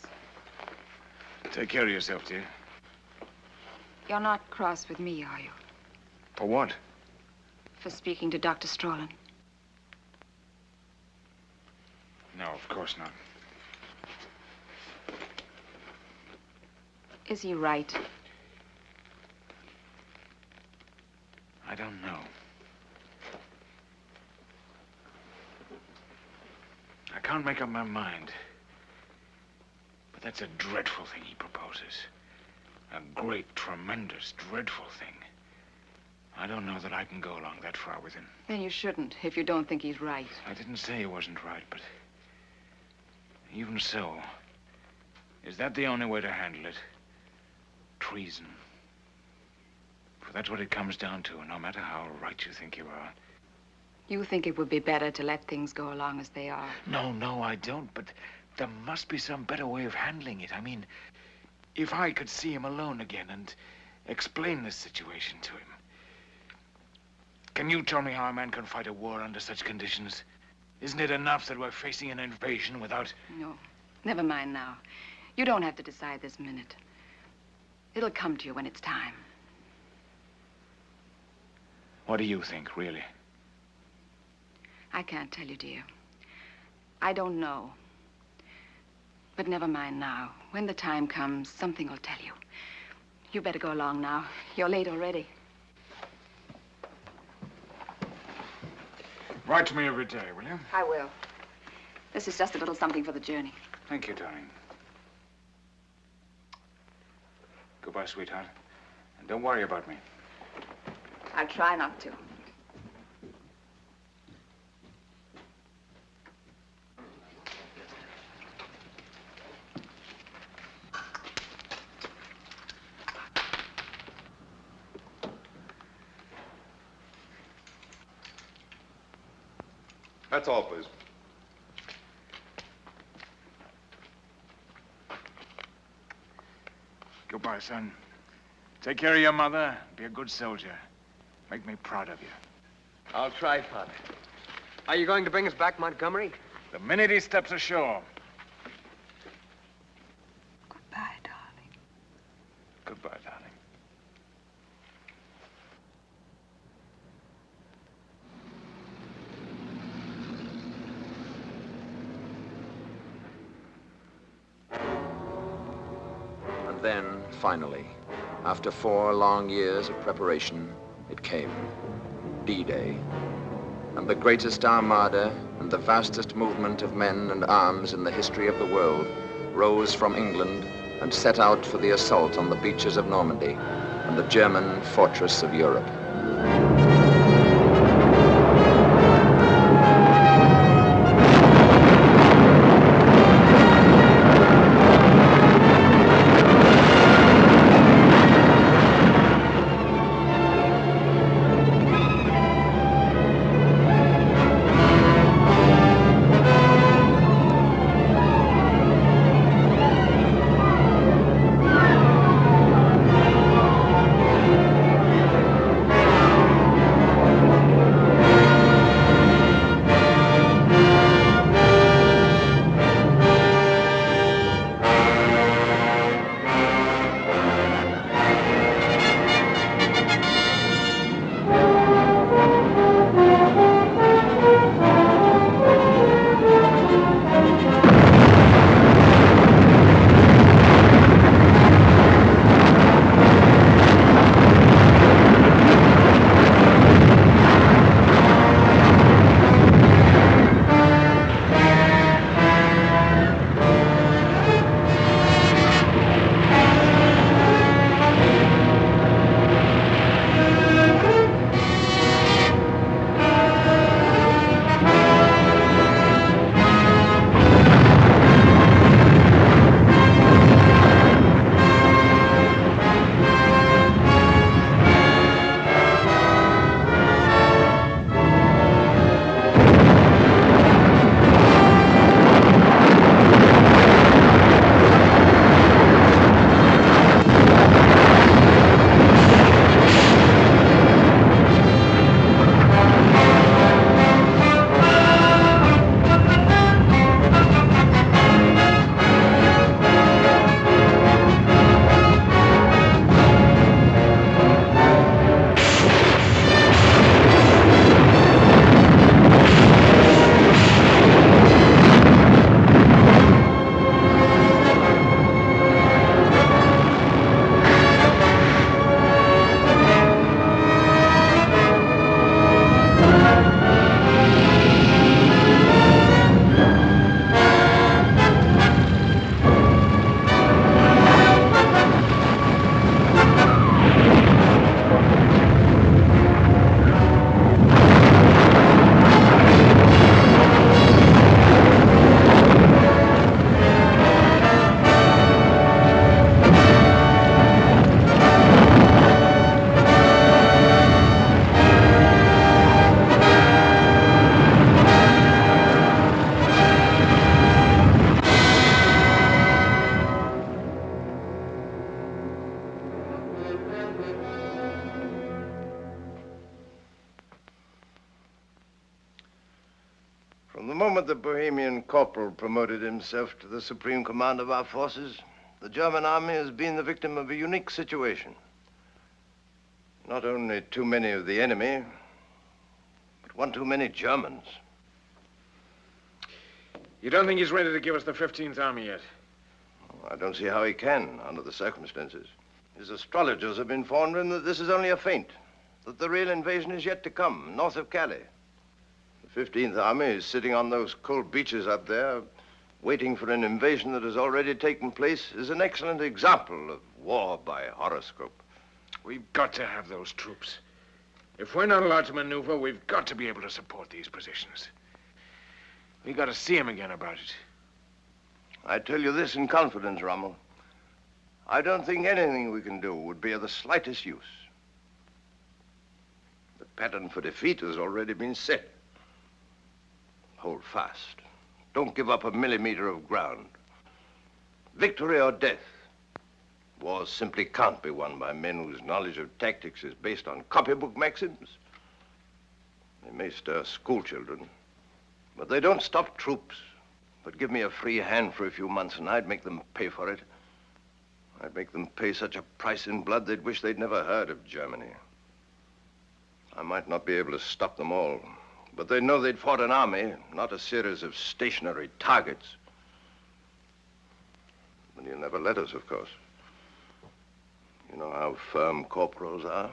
Take care of yourself, dear. You're not cross with me, are you? For what? For speaking to Dr. Sloane. No, of course not. Is he right? I don't know. I can't make up my mind. But that's a dreadful thing he proposes. A great, tremendous, dreadful thing. I don't know that I can go along that far with him. Then you shouldn't, if you don't think he's right. I didn't say he wasn't right, but even so, is that the only way to handle it? Treason. For that's what it comes down to, no matter how right you think you are. You think it would be better to let things go along as they are? No, I don't, but there must be some better way of handling it. I mean, if I could see him alone again and explain this situation to him. Can you tell me how a man can fight a war under such conditions? Isn't it enough that we're facing an invasion without... No, never mind now. You don't have to decide this minute. It'll come to you when it's time. What do you think, really? I can't tell you, dear. I don't know. But never mind now. When the time comes, something will tell you. You better go along now. You're late already. Write to me every day, will you? I will. This is just a little something for the journey. Thank you, darling. Goodbye, sweetheart. And don't worry about me. I'll try not to. That's all, please. Goodbye, son. Take care of your mother. Be a good soldier. Make me proud of you. I'll try, Father. Are you going to bring us back Montgomery? The minute he steps ashore. Goodbye, darling. Goodbye, darling. And then, finally, after 4 long years of preparation, it came. D-Day. And the greatest armada and the vastest movement of men and arms in the history of the world rose from England and set out for the assault on the beaches of Normandy and the German fortress of Europe. From the moment the Bohemian corporal promoted himself to the supreme command of our forces, the German army has been the victim of a unique situation. Not only too many of the enemy, but one too many Germans. You don't think he's ready to give us the 15th Army yet? I don't see how he can, under the circumstances. His astrologers have informed him that this is only a feint, that the real invasion is yet to come, north of Calais. The 15th Army is sitting on those cold beaches up there, waiting for an invasion that has already taken place, is an excellent example of war by horoscope. We've got to have those troops. If we're not allowed to maneuver, we've got to be able to support these positions. We've got to see him again about it. I tell you this in confidence, Rommel. I don't think anything we can do would be of the slightest use. The pattern for defeat has already been set. Hold fast. Don't give up a millimeter of ground. Victory or death. Wars simply can't be won by men whose knowledge of tactics is based on copybook maxims. They may stir schoolchildren, but they don't stop troops. But give me a free hand for a few months and I'd make them pay for it. I'd make them pay such a price in blood they'd wish they'd never heard of Germany. I might not be able to stop them all, but they'd know they'd fought an army, not a series of stationary targets. But you'll never let us, of course. You know how firm corporals are.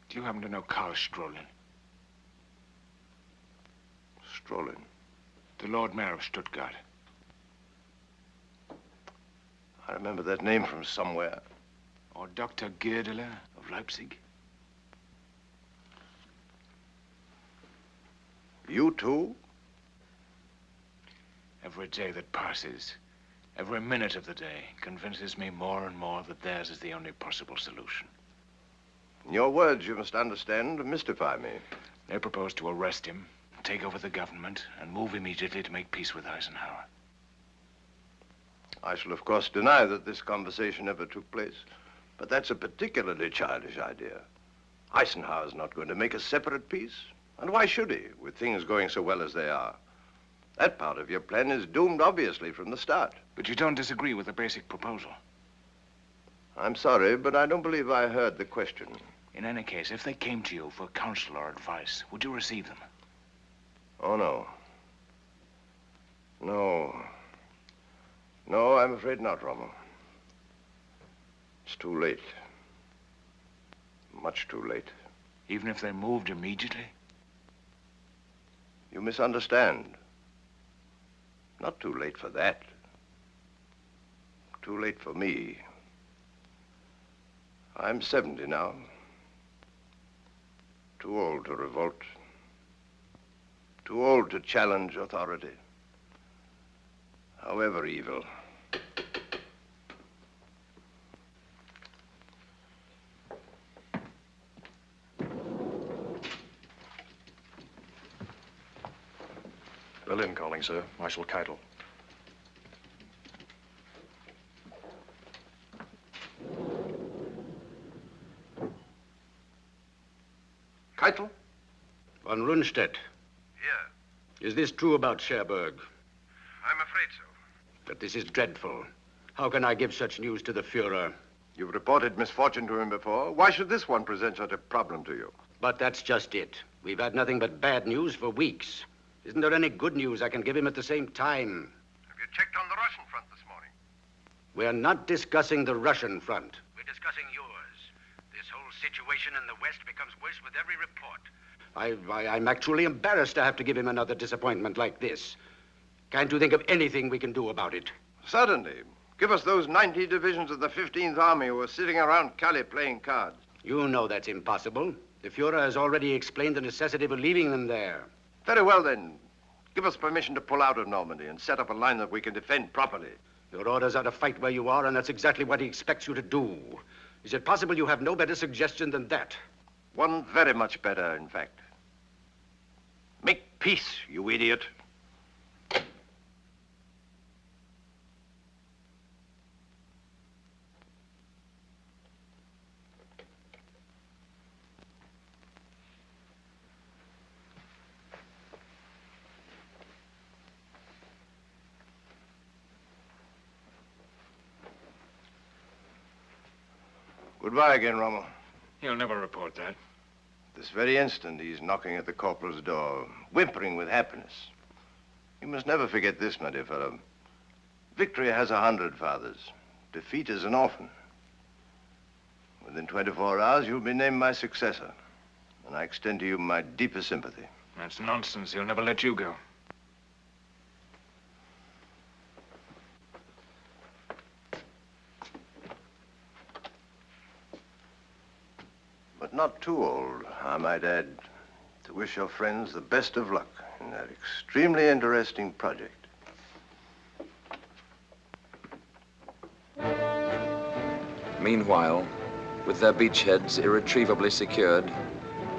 Do you happen to know Karl Sloane? Sloane? The Lord Mayor of Stuttgart. I remember that name from somewhere. Or Dr. Adler of Leipzig. You too? Every day that passes, every minute of the day, convinces me more and more that theirs is the only possible solution. Your words, you must understand, mystify me. They propose to arrest him, take over the government, and move immediately to make peace with Eisenhower. I shall, of course, deny that this conversation ever took place, but that's a particularly childish idea. Eisenhower's not going to make a separate peace, and why should he, with things going so well as they are? That part of your plan is doomed, obviously, from the start. But you don't disagree with the basic proposal? I'm sorry, but I don't believe I heard the question. In any case, if they came to you for counsel or advice, would you receive them? Oh, no. No. No, I'm afraid not, Rommel. It's too late. Much too late. Even if they moved immediately? You misunderstand. Not too late for that. Too late for me. I'm 70 now. Too old to revolt. Too old to challenge authority. However evil. Berlin calling, sir. Marshal Keitel. Keitel? Von Rundstedt. Here. Is this true about Cherbourg? I'm afraid so. But this is dreadful. How can I give such news to the Fuhrer? You've reported misfortune to him before. Why should this one present such a problem to you? But that's just it. We've had nothing but bad news for weeks. Isn't there any good news I can give him at the same time? Have you checked on the Russian front this morning? We're not discussing the Russian front. We're discussing yours. This whole situation in the West becomes worse with every report. I'm actually embarrassed to have to give him another disappointment like this. Can't you think of anything we can do about it? Certainly. Give us those 90 divisions of the 15th Army who are sitting around Calais playing cards. You know that's impossible. The Fuhrer has already explained the necessity for leaving them there. Very well, then. Give us permission to pull out of Normandy and set up a line that we can defend properly. Your orders are to fight where you are, and that's exactly what he expects you to do. Is it possible you have no better suggestion than that? One very much better, in fact. Make peace, you idiot. Goodbye again, Rommel. He'll never report that. This very instant, he's knocking at the corporal's door, whimpering with happiness. You must never forget this, my dear fellow. Victory has 100 fathers. Defeat is an orphan. Within 24 hours, you'll be named my successor. And I extend to you my deepest sympathy. That's nonsense. He'll never let you go. But not too old, I might add, to wish your friends the best of luck in that extremely interesting project. Meanwhile, with their beachheads irretrievably secured,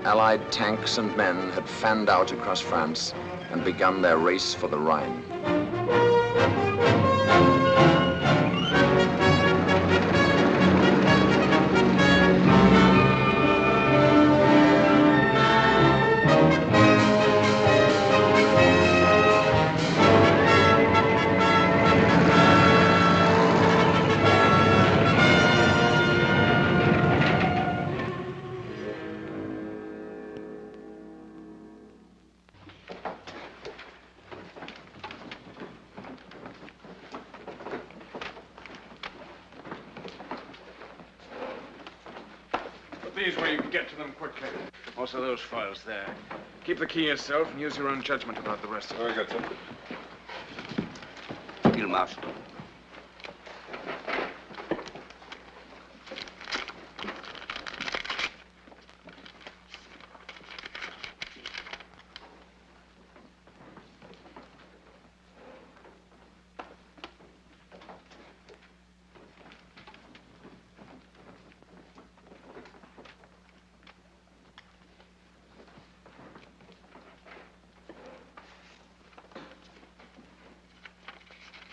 Allied tanks and men had fanned out across France and begun their race for the Rhine. These where you can get to them quickly. Also those files there. Keep the key yourself and use your own judgment about the rest of it. Very good, sir. Field Marshal.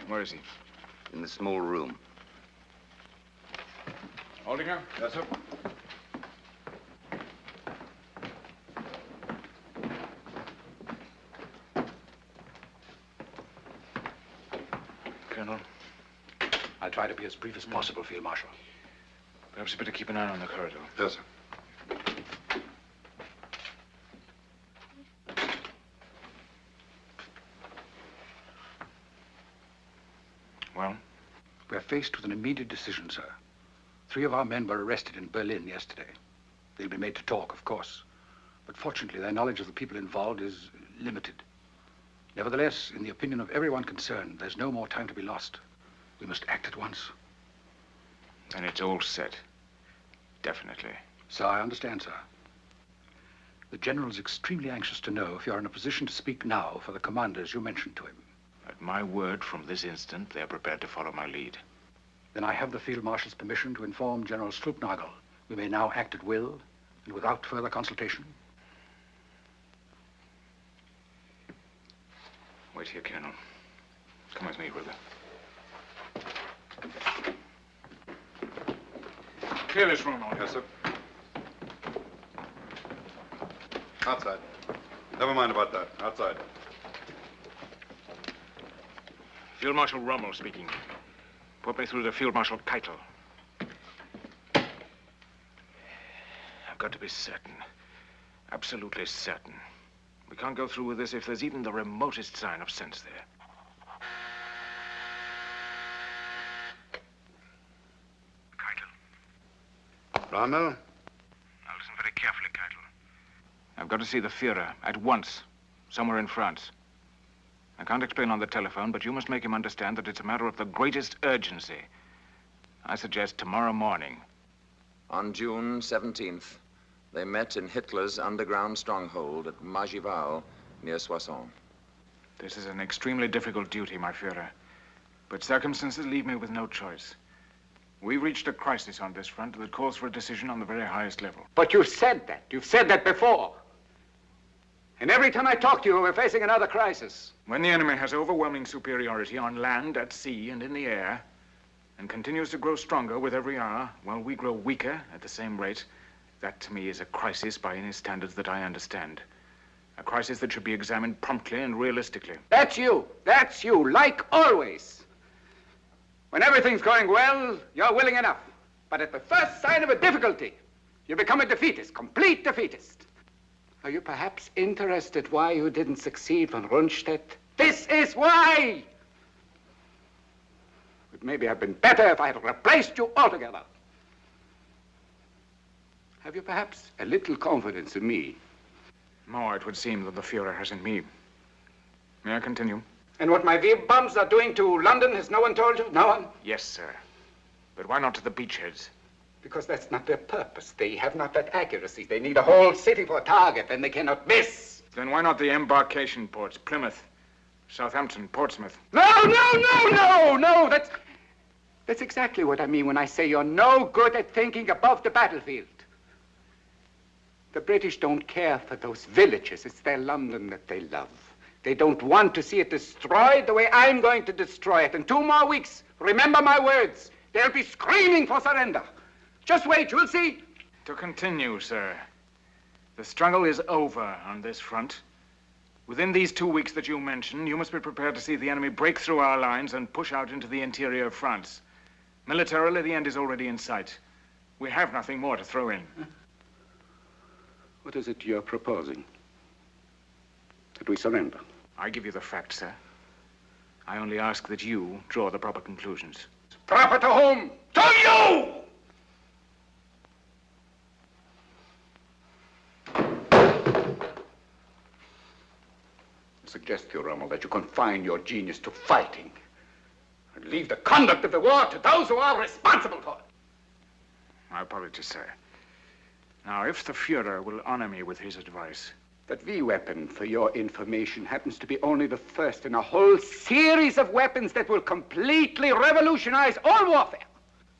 Where is he? In the small room. Holding her? Yes, sir. Colonel, I'll try to be as brief as possible, Field Marshal. Perhaps you better keep an eye on the corridor. Yes, sir. Well? We're faced with an immediate decision, sir. 3 of our men were arrested in Berlin yesterday. They'll be made to talk, of course. But fortunately, their knowledge of the people involved is limited. Nevertheless, in the opinion of everyone concerned, there's no more time to be lost. We must act at once. And it's all set. Definitely. So I understand, sir. The general's extremely anxious to know if you're in a position to speak now for the commanders you mentioned to him. At my word, from this instant, they're prepared to follow my lead. Then I have the Field Marshal's permission to inform General Stulpnagel. We may now act at will and without further consultation. Wait here, Colonel. Come with me, Ruger. Clear this room, all. Yes, sir. Outside. Never mind about that. Outside. Field Marshal Rommel speaking. Put me through to Field Marshal Keitel. I've got to be certain. Absolutely certain. We can't go through with this if there's even the remotest sign of sense there. Rommel? Now listen very carefully, Keitel. I've got to see the Führer at once, somewhere in France. I can't explain on the telephone, but you must make him understand that it's a matter of the greatest urgency. I suggest tomorrow morning. On June 17th, they met in Hitler's underground stronghold at Magival, near Soissons. This is an extremely difficult duty, my Führer. But circumstances leave me with no choice. We've reached a crisis on this front that calls for a decision on the very highest level. But you've said that. You've said that before. And every time I talk to you, we're facing another crisis. When the enemy has overwhelming superiority on land, at sea, and in the air, and continues to grow stronger with every hour, while we grow weaker at the same rate, that to me is a crisis by any standards that I understand. A crisis that should be examined promptly and realistically. That's you. That's you, like always. When everything's going well, you're willing enough. But at the first sign of a difficulty, you become a defeatist, complete defeatist. Are you perhaps interested why you didn't succeed von Rundstedt? This is why! But maybe I've been better if I had replaced you altogether. Have you perhaps a little confidence in me? More, it would seem, than the Führer has in me. May I continue? And what my Wehr bombs are doing to London, has no one told you? No one? Yes, sir. But why not to the beachheads? Because that's not their purpose. They have not that accuracy. They need a whole city for a target, and they cannot miss. Then why not the embarkation ports? Plymouth, Southampton, Portsmouth. No! That's exactly what I mean when I say you're no good at thinking above the battlefield. The British don't care for those villages. It's their London that they love. They don't want to see it destroyed the way I'm going to destroy it. In 2 more weeks, remember my words, they'll be screaming for surrender. Just wait, you'll see. To continue, sir. The struggle is over on this front. Within these 2 weeks that you mentioned, you must be prepared to see the enemy break through our lines and push out into the interior of France. Militarily, the end is already in sight. We have nothing more to throw in. What is it you're proposing? That we surrender? I give you the facts, sir. I only ask that you draw the proper conclusions. Proper to whom? To you! I suggest to you, Rommel, that you confine your genius to fighting and leave the conduct of the war to those who are responsible for it. My apologies, sir. Now, if the Führer will honor me with his advice. That V weapon, for your information, happens to be only the first in a whole series of weapons that will completely revolutionize all warfare.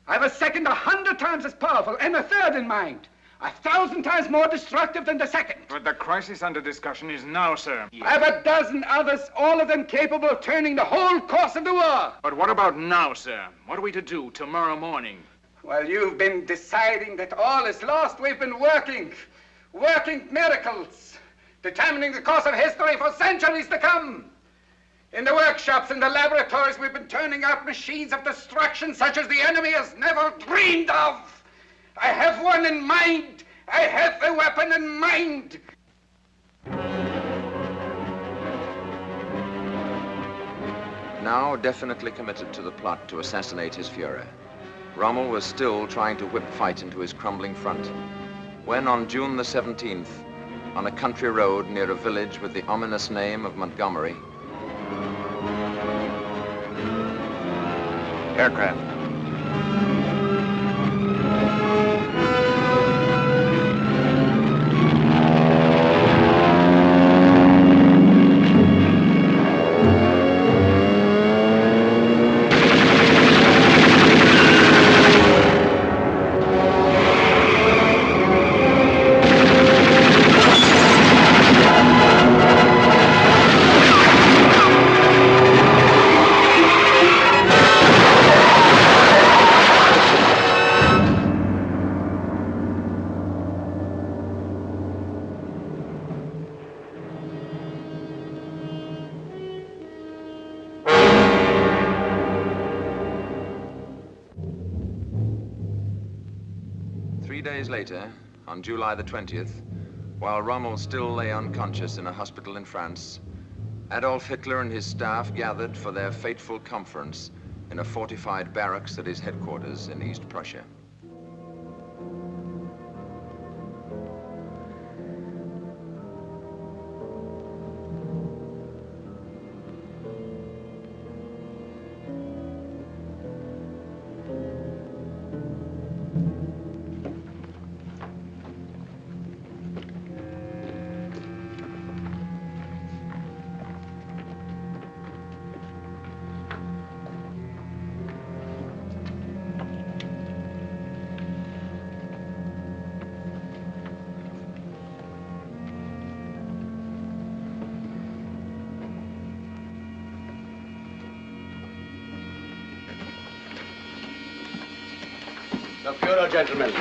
I have a second 100 times as powerful and a third in mind. 1,000 times more destructive than the second. But the crisis under discussion is now, sir. I have a dozen others, all of them capable of turning the whole course of the war. But what about now, sir? What are we to do tomorrow morning? While you've been deciding that all is lost, we've been working miracles, determining the course of history for centuries to come. In the workshops, in the laboratories, we've been turning out machines of destruction such as the enemy has never dreamed of. I have one in mind. I have a weapon in mind. Now definitely committed to the plot to assassinate his Führer, Rommel was still trying to whip fight into his crumbling front, when on June the 17th, on a country road near a village with the ominous name of Montgomery, aircraft. Later, on July the 20th, while Rommel still lay unconscious in a hospital in France, Adolf Hitler and his staff gathered for their fateful conference in a fortified barracks at his headquarters in East Prussia. The Fuhrer, gentlemen.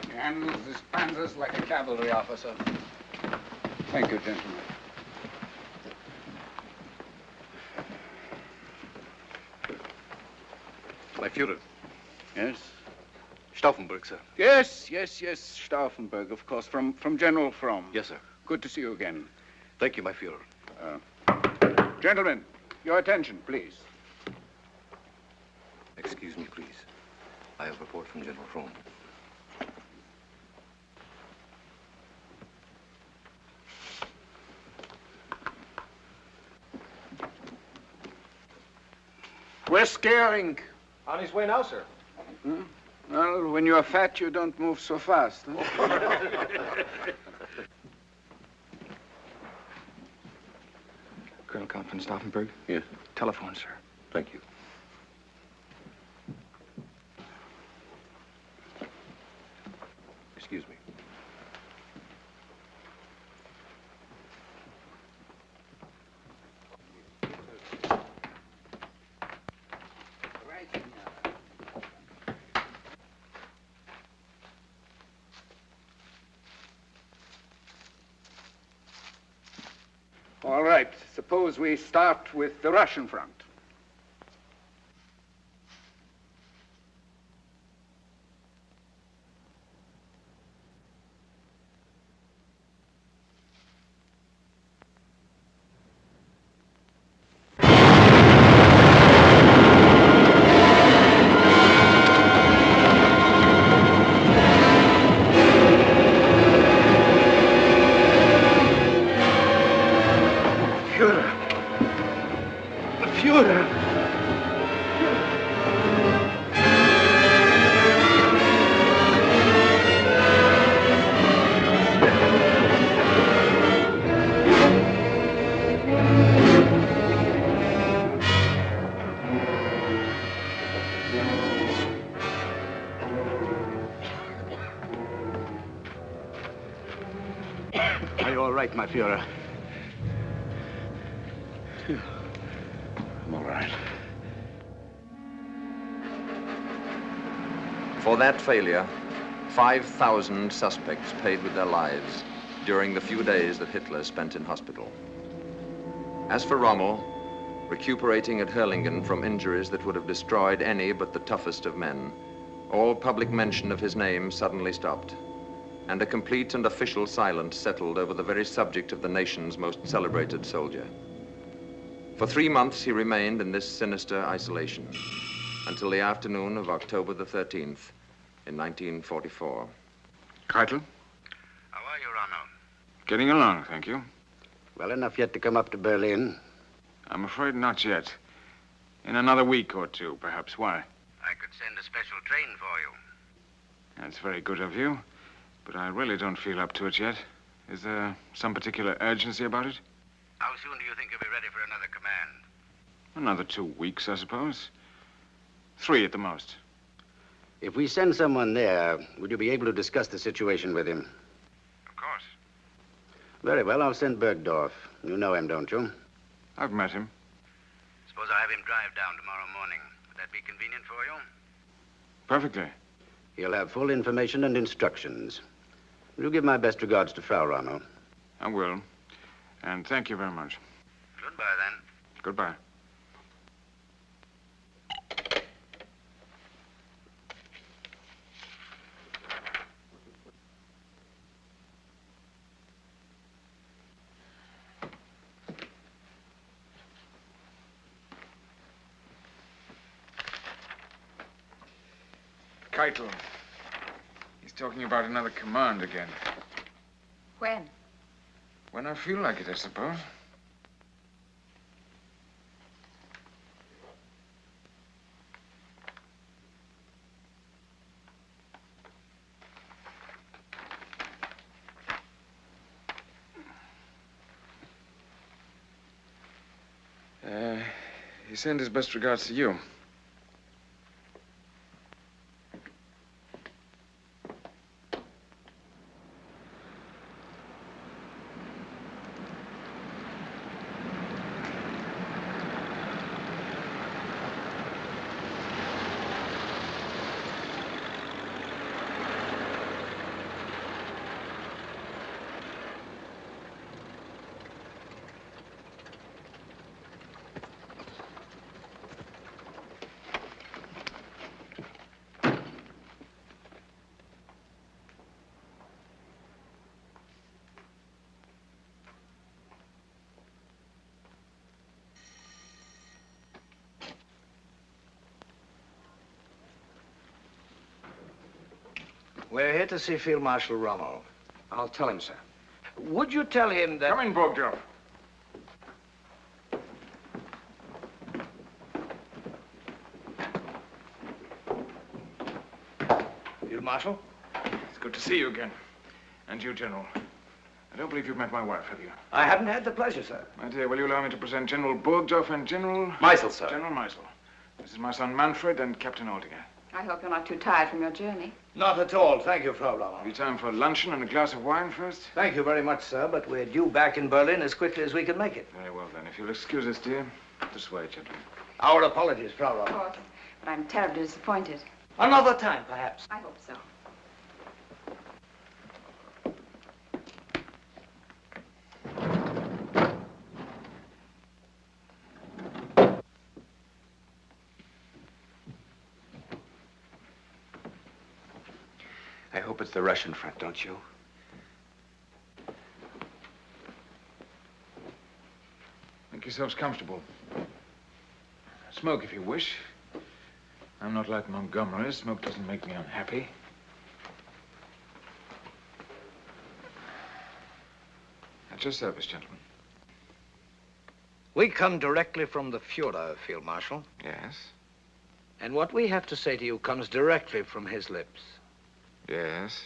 He handles his panzers like a cavalry officer. Thank you, gentlemen. My Führer. Yes? Stauffenberg, sir. Yes, Stauffenberg, of course, from General Fromm. Yes, sir. Good to see you again. Thank you, my Führer. Gentlemen, your attention, please. Excuse me, please. I have a report from General Fromm. Where's Scaring? On his way now, sir. Hmm? Well, when you're fat, you don't move so fast. Huh? Colonel Count von Stauffenberg? Yes. Telephone, sir. Thank you. Excuse me. All right. Suppose we start with the Russian front. Are you all right, my Führer? I'm all right. For that failure, 5,000 suspects paid with their lives during the few days that Hitler spent in hospital. As for Rommel, recuperating at Hurlingen from injuries that would have destroyed any but the toughest of men, all public mention of his name suddenly stopped, and a complete and official silence settled over the very subject of the nation's most celebrated soldier. For 3 months, he remained in this sinister isolation, until the afternoon of October the 13th in 1944. Keitel? How are you, Ronald? Getting along, thank you. Well enough yet to come up to Berlin? I'm afraid not yet. In another week or two, perhaps. Why? I could send a special train for you. That's very good of you, but I really don't feel up to it yet. Is there some particular urgency about it? How soon do you think you'll be ready for another command? Another 2 weeks, I suppose. 3 at the most. If we send someone there, would you be able to discuss the situation with him? Of course. Very well, I'll send Bergdorf. You know him, don't you? I've met him. Suppose I have him drive down tomorrow morning. Would that be convenient for you? Perfectly. He'll have full information and instructions. Will you give my best regards to Frau Rommel? I will. And thank you very much. Goodbye, then. Goodbye. Keitel. He's talking about another command again. When? When I feel like it, I suppose. He sent his best regards to you. We're here to see Field Marshal Rommel. I'll tell him, sir. Would you tell him that... Come in, Bogdorf. Field Marshal? It's good to see you again. And you, General. I don't believe you've met my wife, have you? I haven't had the pleasure, sir. My dear, will you allow me to present General Burgdorf and General... Meisel, sir. General Meisel. This is my son Manfred and Captain Aldiger. I hope you're not too tired from your journey. Not at all. Thank you, Frau Rommel. Have you time for luncheon and a glass of wine first? Thank you very much, sir, but we're due back in Berlin as quickly as we can make it. Very well, then. If you'll excuse us, dear. This way, gentlemen. Our apologies, Frau Of Rommel. course. But I'm terribly disappointed. Another time, perhaps. I hope so. I hope it's the Russian front, don't you? Make yourselves comfortable. Smoke if you wish. I'm not like Montgomery. Smoke doesn't make me unhappy. At your service, gentlemen. We come directly from the Fuhrer, Field Marshal. Yes? And what we have to say to you comes directly from his lips. Yes?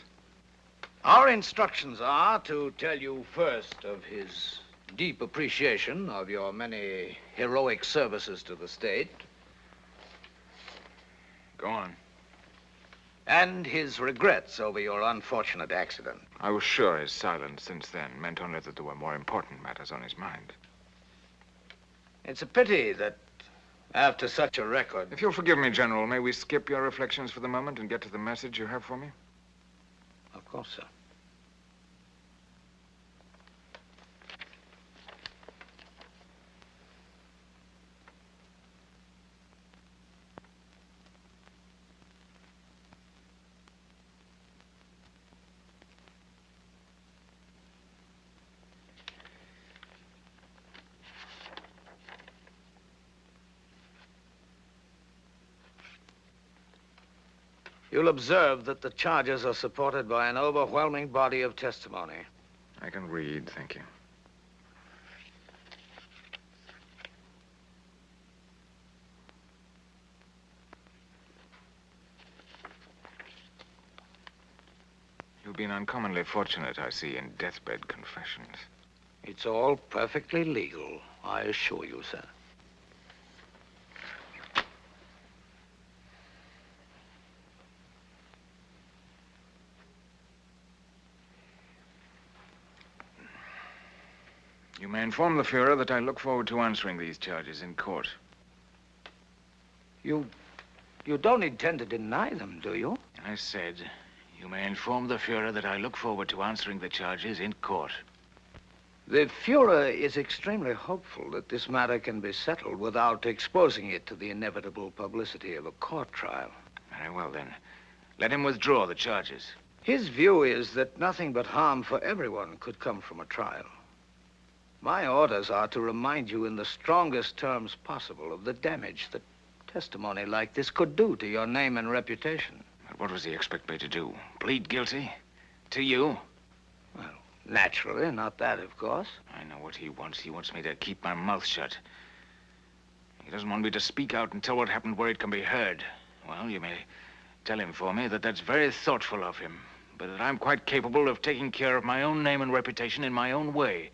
Our instructions are to tell you first of his deep appreciation of your many heroic services to the state. Go on. And his regrets over your unfortunate accident. I was sure his silence since then meant only that there were more important matters on his mind. It's a pity that after such a record... If you'll forgive me, General, may we skip your reflections for the moment and get to the message you have for me? Of course, sir. You'll observe that the charges are supported by an overwhelming body of testimony. I can read, thank you. You've been uncommonly fortunate, I see, in deathbed confessions. It's all perfectly legal, I assure you, sir. You may inform the Fuhrer that I look forward to answering these charges in court. You don't intend to deny them, do you? I said, you may inform the Fuhrer that I look forward to answering the charges in court. The Fuhrer is extremely hopeful that this matter can be settled without exposing it to the inevitable publicity of a court trial. Very well, then. Let him withdraw the charges. His view is that nothing but harm for everyone could come from a trial. My orders are to remind you in the strongest terms possible of the damage that testimony like this could do to your name and reputation. But what does he expect me to do? Plead guilty? To you? Well, naturally, not that, of course. I know what he wants. He wants me to keep my mouth shut. He doesn't want me to speak out and tell what happened where it can be heard. Well, you may tell him for me that that's very thoughtful of him, but that I'm quite capable of taking care of my own name and reputation in my own way,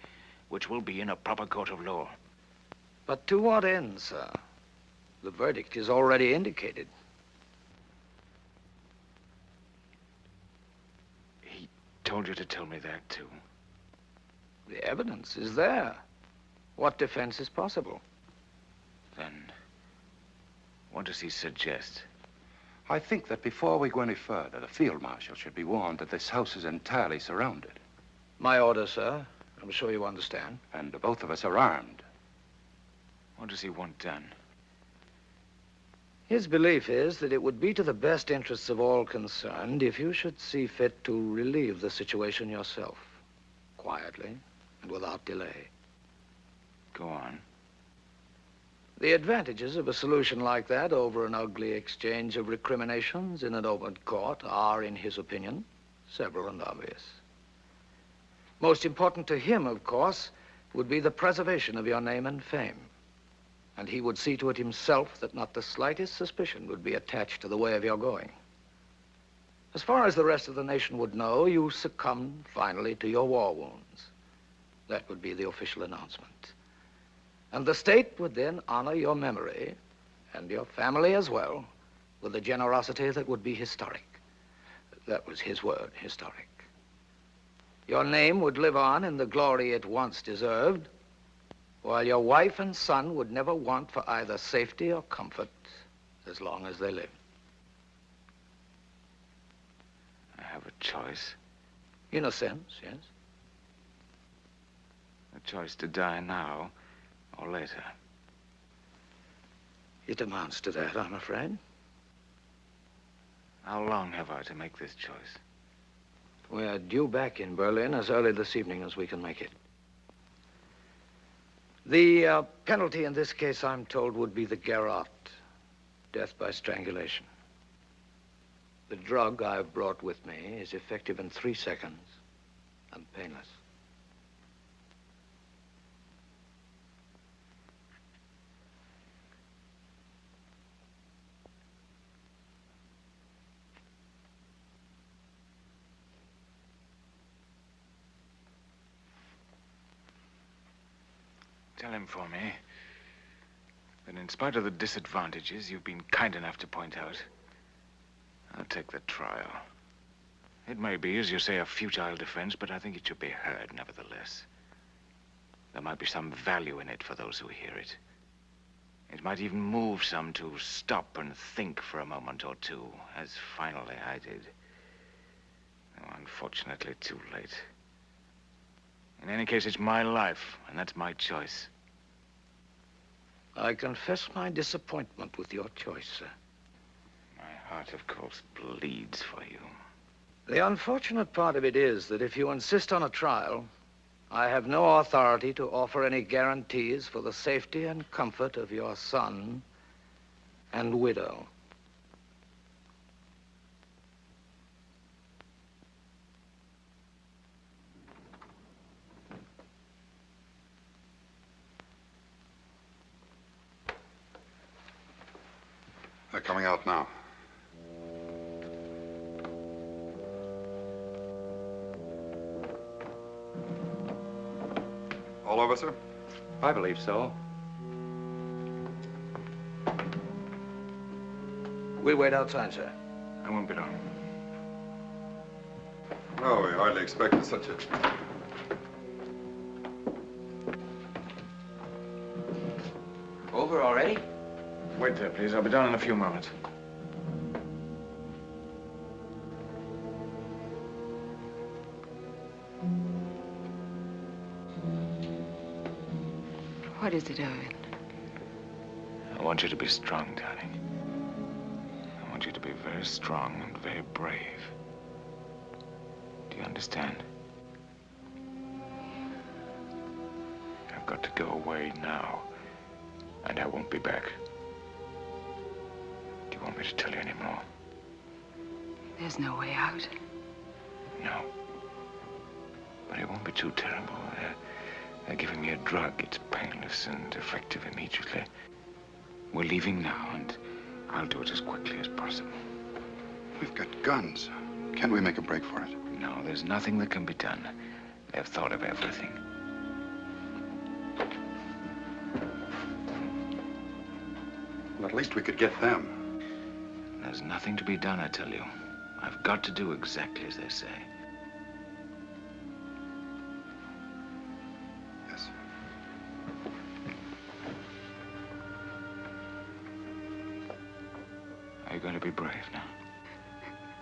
which will be in a proper court of law. But to what end, sir? The verdict is already indicated. He told you to tell me that, too? The evidence is there. What defense is possible? Then, what does he suggest? I think that before we go any further, the field marshal should be warned that this house is entirely surrounded. My order, sir. I'm sure you understand. And both of us are armed. What does he want done? His belief is that it would be to the best interests of all concerned if you should see fit to relieve the situation yourself, quietly and without delay. Go on. The advantages of a solution like that over an ugly exchange of recriminations in an open court are, in his opinion, several and obvious. Most important to him, of course, would be the preservation of your name and fame. And he would see to it himself that not the slightest suspicion would be attached to the way of your going. As far as the rest of the nation would know, you succumbed finally to your war wounds. That would be the official announcement. And the state would then honor your memory, and your family as well, with a generosity that would be historic. That was his word, historic. Your name would live on in the glory it once deserved, while your wife and son would never want for either safety or comfort as long as they lived. I have a choice. In a sense, yes. A choice to die now or later. It amounts to that, I'm afraid. How long have I to make this choice? We're due back in Berlin as early this evening as we can make it. The penalty in this case, I'm told, would be the garrote, death by strangulation. The drug I've brought with me is effective in 3 seconds and painless. Tell him for me that in spite of the disadvantages you've been kind enough to point out, I'll take the trial. It may be, as you say, a futile defense, but I think it should be heard nevertheless. There might be some value in it for those who hear it. It might even move some to stop and think for a moment or two, as finally I did. Though unfortunately too late. In any case, it's my life, and that's my choice. I confess my disappointment with your choice, sir. My heart, of course, bleeds for you. The unfortunate part of it is that if you insist on a trial, I have no authority to offer any guarantees for the safety and comfort of your son and widow. They're coming out now. All over, sir? I believe so. We'll wait outside, sir. I won't be long. No, we hardly expected such a... Over already? Wait there, please. I'll be down in a few moments. What is it, Owen? I want you to be strong, darling. I want you to be very strong and very brave. Do you understand? I've got to go away now, and I won't be back. Do you want me to tell you any more? There's no way out. No. But it won't be too terrible. They're giving me a drug. It's painless and effective immediately. We're leaving now, and I'll do it as quickly as possible. We've got guns. Can't we make a break for it? No, there's nothing that can be done. They've thought of everything. Well, at least we could get them. There's nothing to be done, I tell you. I've got to do exactly as they say. Yes. Are you going to be brave now?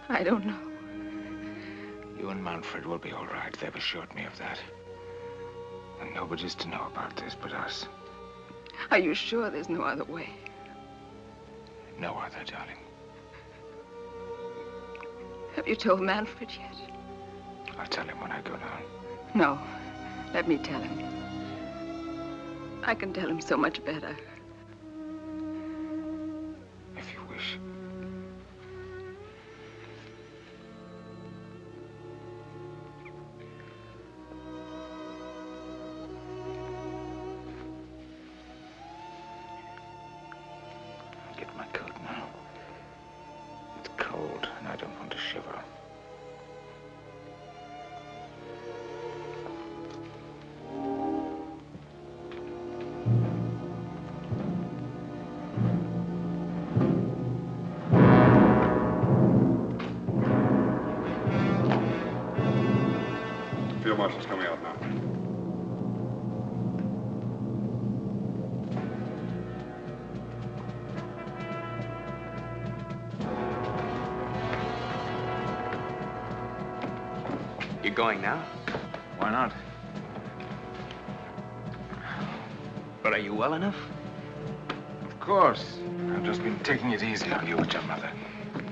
I don't know. You and Manfred will be all right. They've assured me of that. And nobody's to know about this but us. Are you sure there's no other way? No other, darling. Have you told Manfred yet? I'll tell him when I go down. No. Let me tell him. I can tell him so much better. Major Marshal's coming out now. You going now? Why not? But are you well enough? Of course. I've just been taking it easy on you with your mother.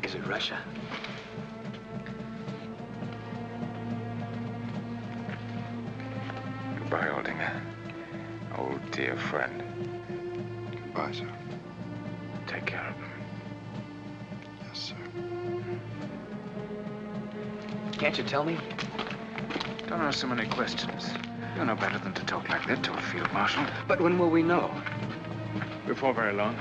Is it Russia? Goodbye, Aldinger. Old dear friend. Goodbye, sir. Take care of him. Yes, sir. Can't you tell me? Don't ask so many questions. You're no better than to talk like that to a field marshal. But when will we know? Before very long.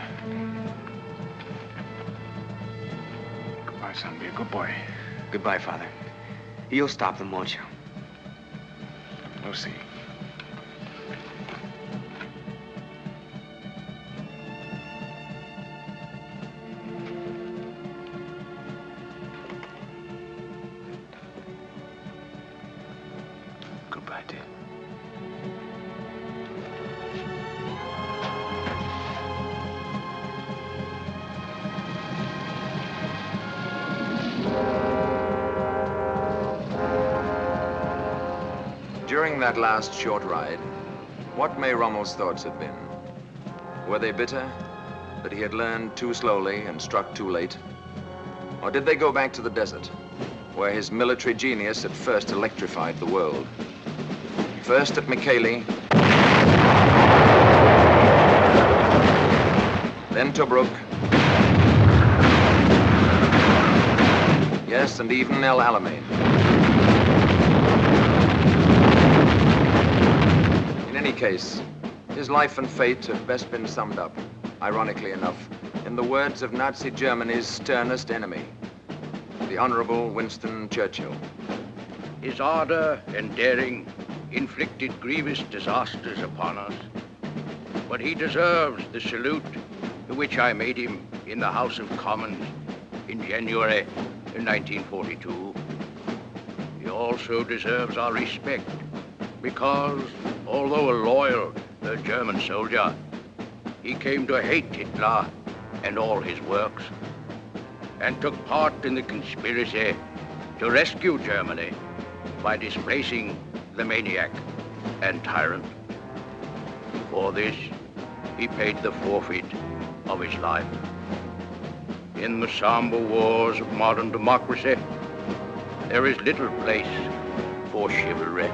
Goodbye, son. Be a good boy. Goodbye, Father. You'll stop them, won't you? We'll see. Goodbye, dear. During that last short ride, what may Rommel's thoughts have been? Were they bitter that he had learned too slowly and struck too late? Or did they go back to the desert, where his military genius had first electrified the world? First at Macready, then Tobruk, yes, and even El Alamein. In any case, his life and fate have best been summed up, ironically enough, in the words of Nazi Germany's sternest enemy, the Honorable Winston Churchill. His ardor and daring inflicted grievous disasters upon us, but he deserves the salute to which I made him in the House of Commons in January 1942. He also deserves our respect because, although a loyal German soldier, he came to hate Hitler and all his works, and took part in the conspiracy to rescue Germany by displacing the maniac and tyrant. For this, he paid the forfeit of his life. In the somber wars of modern democracy, there is little place for chivalry.